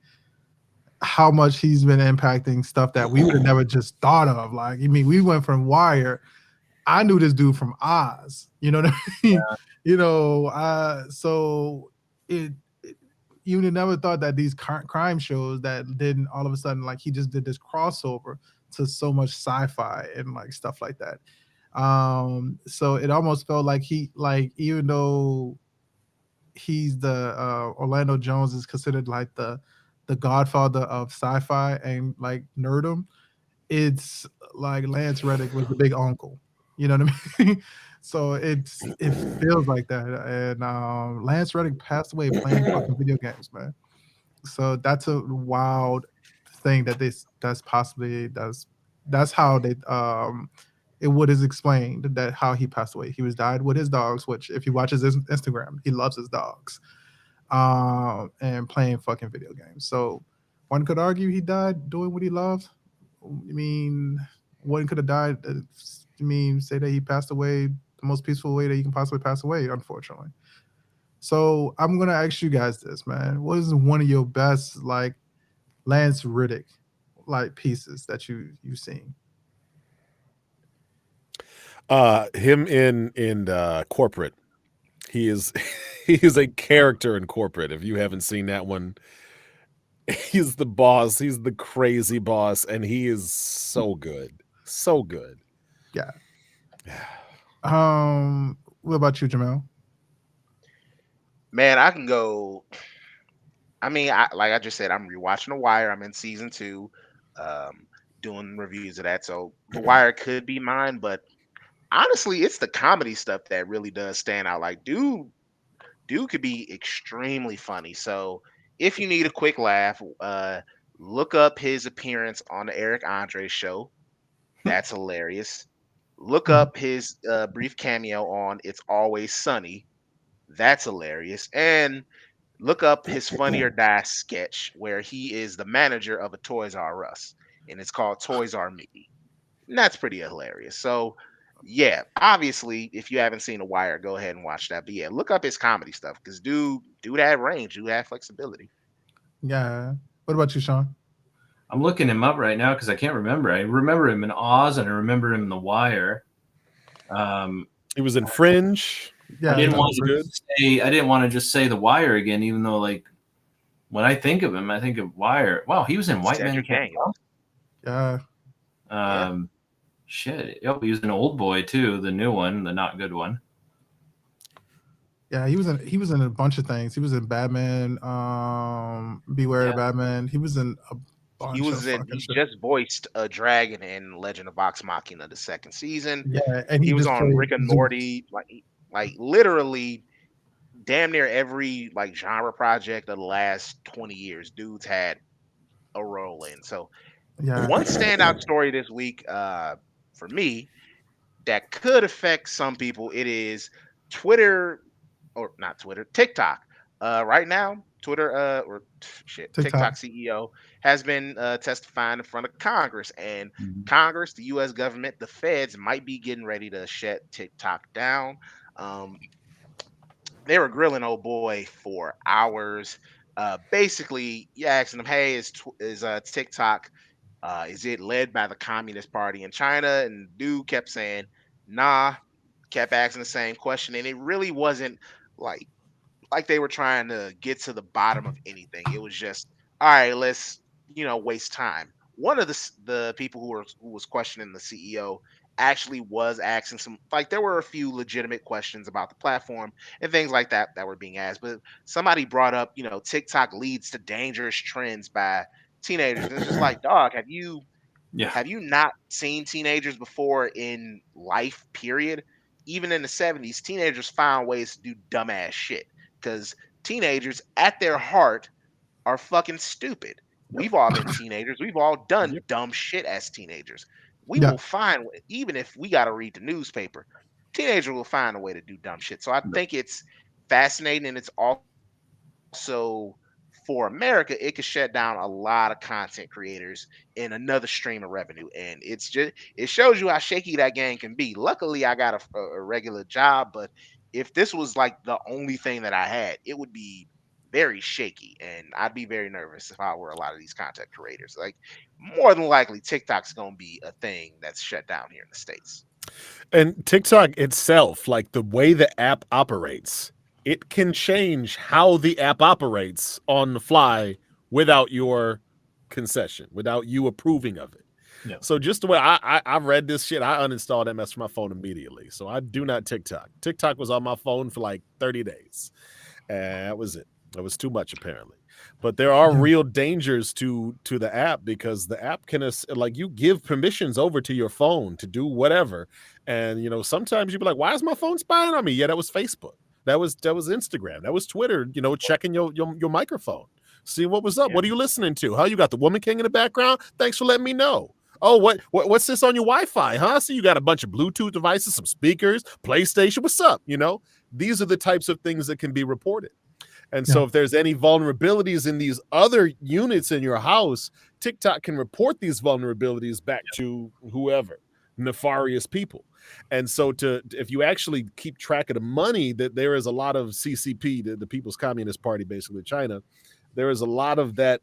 how much he's been impacting stuff that we would have never just thought of. Like, I mean, we went from Wire. I knew this dude from Oz. You know what I mean? So it you would have never thought that these crime shows that didn't all of a sudden like he just did this crossover to so much sci-fi and like stuff like that. So it almost felt like he like even though he's the Orlando Jones is considered like the godfather of sci-fi and like nerdom, it's like Lance Reddick was the big uncle. You know what I mean? So it feels like that. And Lance Reddick passed away playing fucking video games, man. So that's a wild thing that that's possibly that's how they it would is explained that how he passed away. He was died with his dogs, which if you watch his Instagram, he loves his dogs. And playing fucking video games. So one could argue he died doing what he loved. I mean, one could have died. I mean, say that he passed away the most peaceful way that he can possibly pass away, unfortunately. So I'm gonna ask you guys this, man. What is one of your best like Lance Riddick like pieces that you've seen? Him in Corporate. He is he is a character in Corporate. If you haven't seen that one, he's the boss. He's the crazy boss, and he is so good, so good. Yeah. What about you, Jamel? Man, I can go. I mean, like I just said, I'm rewatching The Wire. I'm in season two, um, doing reviews of that. So The Wire could be mine, but honestly, it's the comedy stuff that really does stand out. Like, dude could be extremely funny. So if you need a quick laugh, look up his appearance on the Eric Andre show. That's hilarious. Look Mhm. up his brief cameo on It's Always Sunny. That's hilarious. And look up his Funny or Die sketch where he is the manager of a Toys R Us, and it's called Toys R Me. And that's pretty hilarious. So, yeah, obviously, if you haven't seen The Wire, go ahead and watch that. But yeah, look up his comedy stuff because dude have range, dude have flexibility. Yeah. What about you, Sean? I'm looking him up right now because I can't remember. I remember him in Oz and I remember him in The Wire. He was in Fringe. Yeah, I didn't that want was was to good. say I didn't want to just say The Wire again, even though like when I think of him, I think of Wire. Wow, he was in White Man Cedric Can't Daniels. yeah. Jump. Yeah. Shit. Yep, he was an Old Boy too, the new one, the not good one. Yeah, he was in a bunch of things. He was in Batman, Beware the Yeah. Batman. He was in a bunch of fucking He shit. just voiced a dragon in Legend of Vox Machina the second season. Yeah, and he He was just on played Rick and Zeus. Morty, like literally damn near every like genre project of the last 20 years. Dudes had a role in. So Yeah. one standout story this week, for me, that could affect some people. It is Twitter, or not Twitter, TikTok. Right now, Twitter, or shit, TikTok. TikTok CEO has been testifying in front of Congress, and Mhm. Congress, the U.S. government, the feds might be getting ready to shut TikTok down. Um, they were grilling old boy for hours. Basically, you asking him, "Hey, is TikTok is it led by the Communist Party in China?" And dude kept saying, "Nah." Kept asking the same question, and it really wasn't like they were trying to get to the bottom of anything. It was just, all right, let's waste time. One of the people who was questioning the CEO actually was asking some, like, there were a few legitimate questions about the platform and things like that that were being asked, but somebody brought up, TikTok leads to dangerous trends by teenagers, and it's just like, dog, Yeah. have you not seen teenagers before in life, period? even in the 70s, teenagers found ways to do dumbass shit because teenagers at their heart are fucking stupid. We've all been teenagers. We've all done Yep. dumb shit as teenagers. We Yeah. will find, even if we got to read the newspaper, teenager will find a way to do dumb shit. So I think it's fascinating, and it's also for America, it could shut down a lot of content creators in another stream of revenue. And it shows you how shaky that game can be. Luckily, I got a regular job, but if this was like the only thing that I had, it would be very shaky, and I'd be very nervous if I were a lot of these content creators. Like, more than likely, TikTok's gonna be a thing that's shut down here in the States. And TikTok itself, like the way the app operates, it can change how the app operates on the fly without your concession, without you approving of it. Yeah. So just the way I read this shit, I uninstalled that mess from my phone immediately. So I do not TikTok. TikTok was on my phone for like 30 days. And that was it. It was too much apparently. But there are real dangers to the app, because the app can, like, you give permissions over to your phone to do whatever, and sometimes you be like, why is my phone spying on me? Yeah, that was Facebook, that was Instagram, that was Twitter, checking your microphone, see what was up. Yeah. What are you listening to? How you got the Woman King in the background? Thanks for letting me know. Oh, what's this on your Wi-Fi, huh? So you got a bunch of Bluetooth devices, some speakers, PlayStation. What's up? These are the types of things that can be reported. And so if there's any vulnerabilities in these other units in your house, TikTok can report these vulnerabilities back to whoever, nefarious people. And so if you actually keep track of the money, that there is a lot of CCP, the People's Communist Party, basically China, there is a lot of that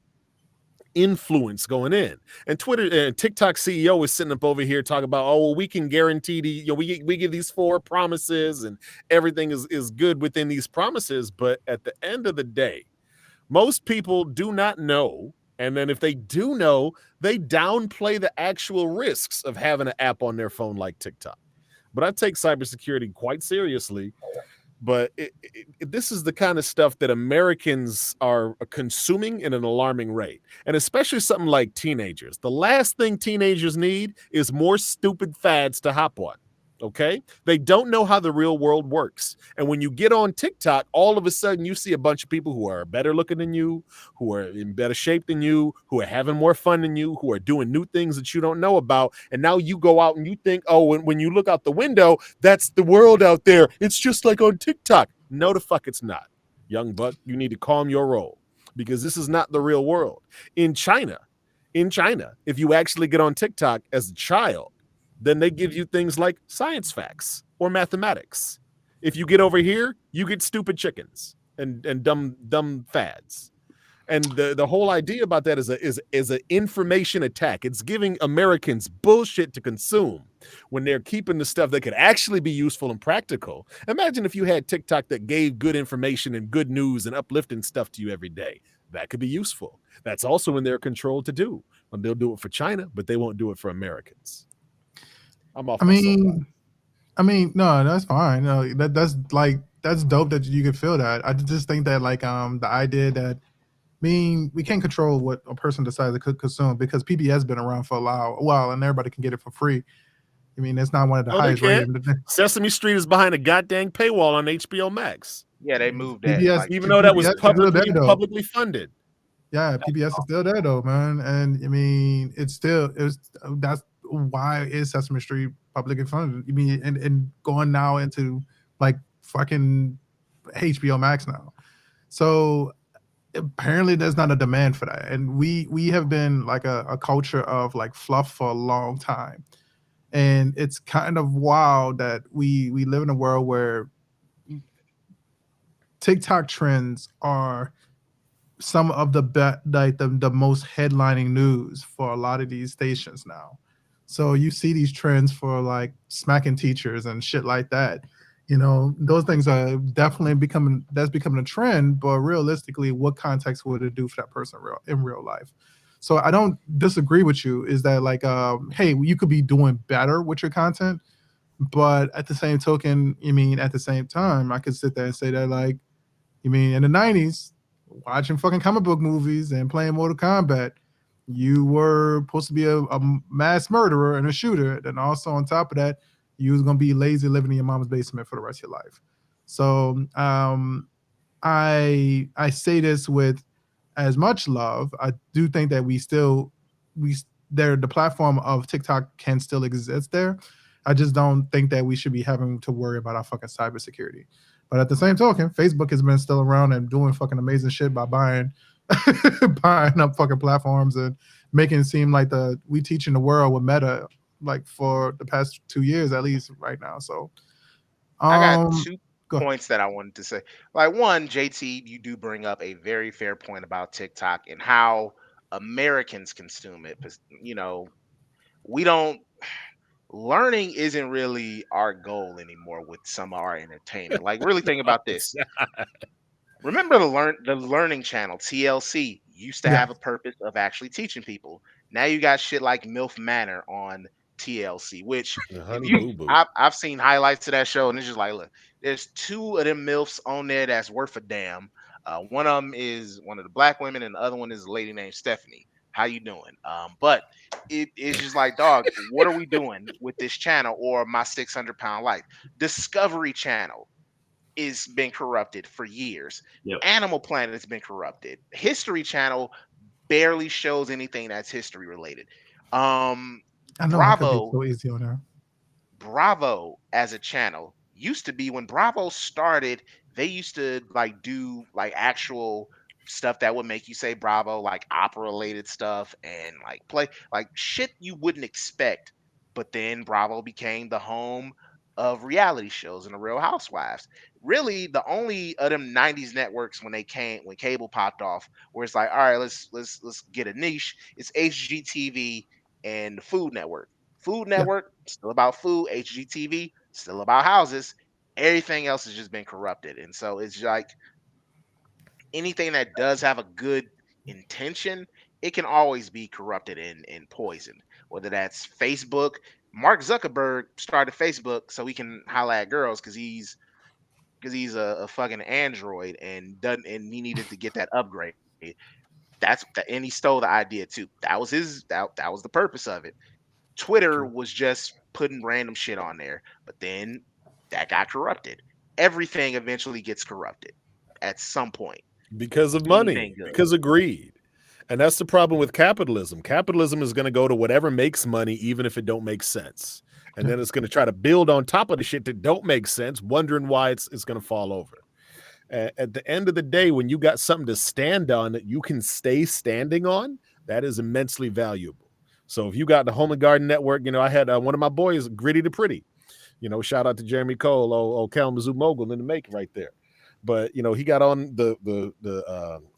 influence going in. And Twitter and TikTok CEO is sitting up over here talking about, oh, well, we can guarantee we give these 4 promises and everything is good within these promises. But at the end of the day, most people do not know. And then if they do know, they downplay the actual risks of having an app on their phone like TikTok. But I take cybersecurity quite seriously. But this is the kind of stuff that Americans are consuming in an alarming rate. And especially something like teenagers. The last thing teenagers need is more stupid fads to hop on. Okay? They don't know how the real world works. And when you get on TikTok, all of a sudden you see a bunch of people who are better looking than you, who are in better shape than you, who are having more fun than you, who are doing new things that you don't know about. And now you go out and you think, oh, when you look out the window, that's the world out there. It's just like on TikTok. No, the fuck it's not. Young buck, you need to calm your roll, because this is not the real world. In China, if you actually get on TikTok as a child, then they give you things like science facts or mathematics. If you get over here, you get stupid chickens and dumb fads. And the whole idea about that is an information attack. It's giving Americans bullshit to consume when they're keeping the stuff that could actually be useful and practical. Imagine if you had TikTok that gave good information and good news and uplifting stuff to you every day. That could be useful. That's also in their control to do. And they'll do it for China, but they won't do it for Americans. I'm off. I mean, no, that's fine. No, that's dope that you can feel that. I just think that the idea that we can't control what a person decides to consume, because PBS has been around for a while and everybody can get it for free. I mean, it's not one of the highest rated. Sesame Street is behind a goddamn paywall on HBO Max. Yeah, they moved that. PBS, even though that was publicly funded. Yeah, PBS is still there though, man. And I mean, that's why is Sesame Street publicly funded. I mean, and going now into like fucking HBO Max now. So apparently there's not a demand for that. And we have been like a culture of like fluff for a long time. And it's kind of wild that we live in a world where TikTok trends are some of the the most headlining news for a lot of these stations now. So you see these trends for like smacking teachers and shit like that. Those things are definitely becoming a trend, but realistically, what context would it do for that person in real life? So I don't disagree with you, is that like, hey, you could be doing better with your content, but at the same token, at the same time, I could sit there and say that like, in the 90s, watching fucking comic book movies and playing Mortal Kombat, you were supposed to be a mass murderer and a shooter. And also on top of that, You was gonna be lazy living in your mom's basement for the rest of your life. So I say this with as much love. I do think that we there the platform of TikTok can still exist there. I just don't think that we should be having to worry about our fucking cybersecurity. But at the same token, Facebook has been still around and doing fucking amazing shit by buying buying up fucking platforms and making it seem like we teaching the world with Meta like for the past 2 years at least right now. So I got um two go ahead. points that I wanted to say. Like one, JT, you do bring up a very fair point about TikTok and how Americans consume it. You know, we don't learning isn't really our goal anymore with some of our entertainment. Like really think No, about it's this. not. Remember the learning channel TLC used to Yeah, have a purpose of actually teaching people. Now you got shit like MILF Manor on TLC, which if Honey you Boo Boo. I've seen highlights of that show and it's just like, look, there's two of them MILFs on there that's worth a damn. One of them is one of the black women and the other one is a lady named Stephanie. How you doing? But it's just like, dog, what are we doing with this channel or my 600-pound life? Discovery Channel is been corrupted for years. Yep. Animal Planet's been corrupted. History Channel barely shows anything that's history related. Um, I know I could be Bravo so easy on her. Bravo as a channel used to be when Bravo started, they used to like do like actual stuff that would make you say Bravo, like opera related stuff and like play like shit you wouldn't expect. But then Bravo became the home of reality shows and the Real Housewives. Really, the only of them 90s networks when cable popped off, where it's like, all right, let's get a niche. It's HGTV and the Food Network. Food Yeah, Network, still about food. HGTV, still about houses. Everything else has just been corrupted. And so it's like anything that does have a good intention, it can always be corrupted and poisoned. Whether that's Facebook. Mark Zuckerberg started Facebook so he can holla at girls because he's a fucking android and doesn't and he needed to get that upgrade. And he stole the idea too. That was the purpose of it. Twitter True. was just putting random shit on there, but then that got corrupted. Everything eventually gets corrupted at some point. Because of Anything money, good. because of greed. And that's the problem with capitalism. Capitalism is going to go to whatever makes money, even if it don't make sense. And yeah. then it's going to try to build on top of the shit that don't make sense, wondering why it's going to fall over. At the end of the day, when you got something to stand on that you can stay standing on, that is immensely valuable. So if you got the Home and Garden Network, I had one of my boys, Gritty to Pretty. Shout out to Jeremy Cole, old Kalamazoo mogul in the making right there. But he got on the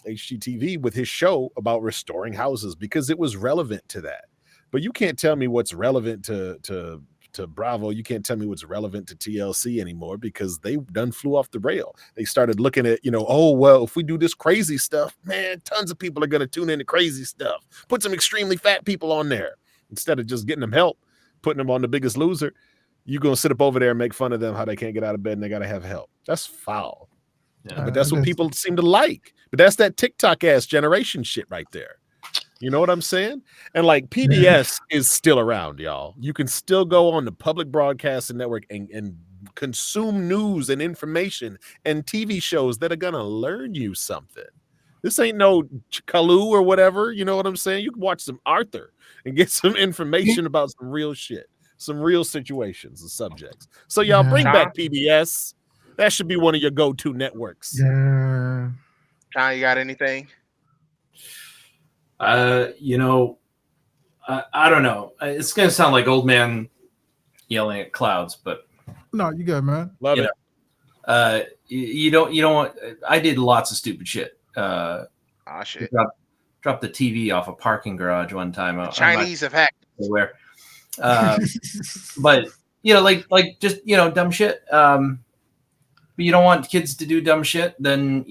HGTV with his show about restoring houses because it was relevant to that. But you can't tell me what's relevant to Bravo. You can't tell me what's relevant to TLC anymore because they done flew off the rail. They started looking at, oh, well, if we do this crazy stuff, man, tons of people are going to tune into crazy stuff. Put some extremely fat people on there instead of just getting them help, putting them on The Biggest Loser. You're going to sit up over there and make fun of them, how they can't get out of bed and they got to have help. That's foul. Yeah. But that's It what is. people seem to like. But that's that TikTok ass generation shit right there. You know what I'm saying? And like PBS is still around, y'all. You can still go on the public broadcasting network and consume news and information and TV shows that are going to learn you something. This ain't no Kalu or whatever. You know what I'm saying? You can watch some Arthur and get some information about some real shit, some real situations and subjects. So y'all bring Yeah. back PBS. That should be one of your go-to networks. Yeah. John, you got anything? You know, I don't know. It's gonna sound like old man yelling at clouds, but No, you good, man. Love you it. know, you don't want. I did lots of stupid shit. Oh shit. Dropped the TV off a parking garage one time. The I'm not Chinese have hacked. sure where, but like just dumb shit. But you don't want kids to do dumb shit, then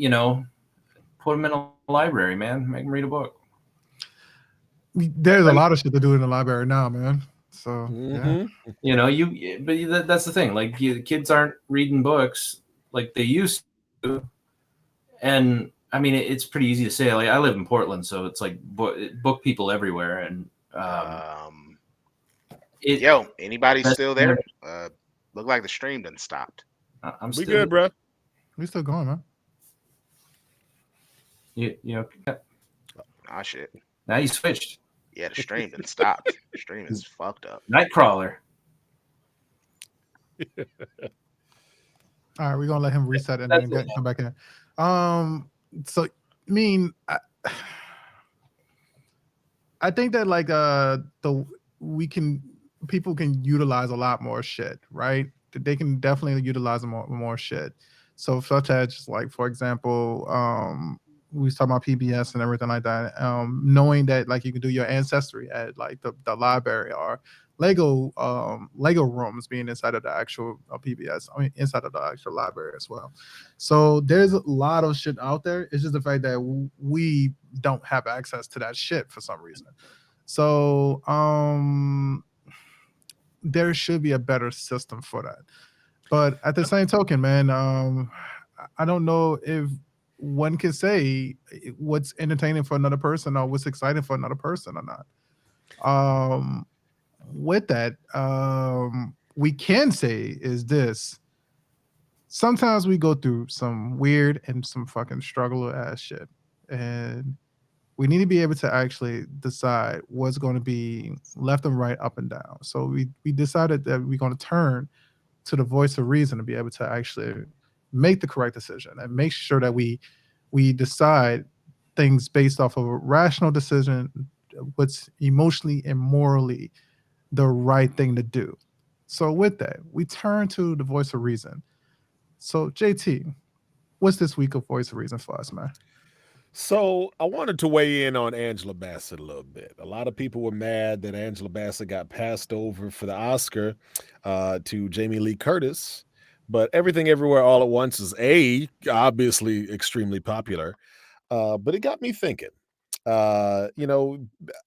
put them in a library, man. Make them read a book. There's a lot of shit to do in the library now, man. So yeah. But that's the thing. Like kids aren't reading books like they used to, and I mean it's pretty easy to say. Like I live in Portland, so it's like book people everywhere, and Yo, anybody Best still there? Look like the stream done stopped. I'm We still good, bro. We still going, man. You know, Ah, shit. now you switched. Yeah, the stream done stopped. The stream is fucked up. Nightcrawler. All right, we're gonna let him reset and That's then come back in. So I mean, I think that like people can utilize a lot more shit, right? They can definitely utilize more shit. So such as just like, for example, we was talking about PBS and everything like that. Knowing that like you can do your ancestry at like the library or Lego rooms being inside of the actual PBS. I mean, inside of the actual library as well. So there's a lot of shit out there. It's just the fact that we don't have access to that shit for some reason. So there should be a better system for that. But at the same token, man, I don't know if one can say what's entertaining for another person or what's exciting for another person or not. With that, we can say is this. Sometimes we go through some weird and some fucking struggle ass shit. And we need to be able to actually decide what's going to be left and right, up and down. So we decided that we're going to turn to the voice of reason to be able to actually make the correct decision and make sure that we decide things based off of a rational decision, what's emotionally and morally the right thing to do. So with that, we turn to the voice of reason. So JT, what's this week of voice of reason for us, man? So I wanted to weigh in on Angela Bassett a little bit. A lot of people were mad that Angela Bassett got passed over for the Oscar to Jamie Lee Curtis. But Everything Everywhere All at Once is obviously extremely popular. But it got me thinking. I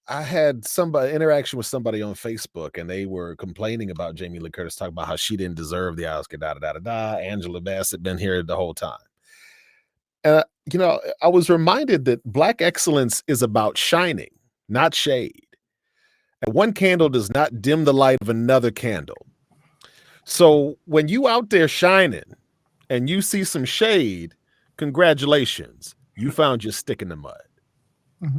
had somebody interaction with somebody on Facebook, and they were complaining about Jamie Lee Curtis, talking about how she didn't deserve the Oscar. Da da da da da. Angela Bassett been here the whole time. I was reminded that Black excellence is about shining, not shade. And one candle does not dim the light of another candle. So when you out there shining and you see some shade, congratulations, you found your stick in the mud. Mm-hmm.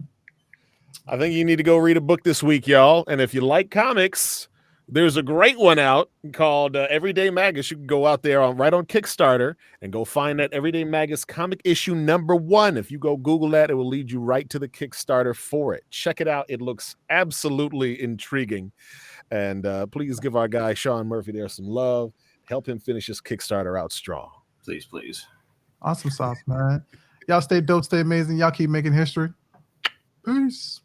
I think you need to go read a book this week, y'all. And if you like comics, there's a great one out called Everyday Magus. You can go out there right on Kickstarter and go find that Everyday Magus comic issue #1. If you go Google that, it will lead you right to the Kickstarter for it. Check it out. It looks absolutely intriguing. And please give our guy Sean Murphy there some love. Help him finish his Kickstarter out strong. Please, please. Awesome sauce, man. Y'all stay dope, stay amazing. Y'all keep making history. Peace.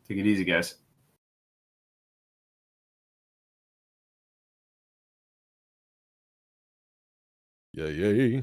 Take it easy, guys. Yeah.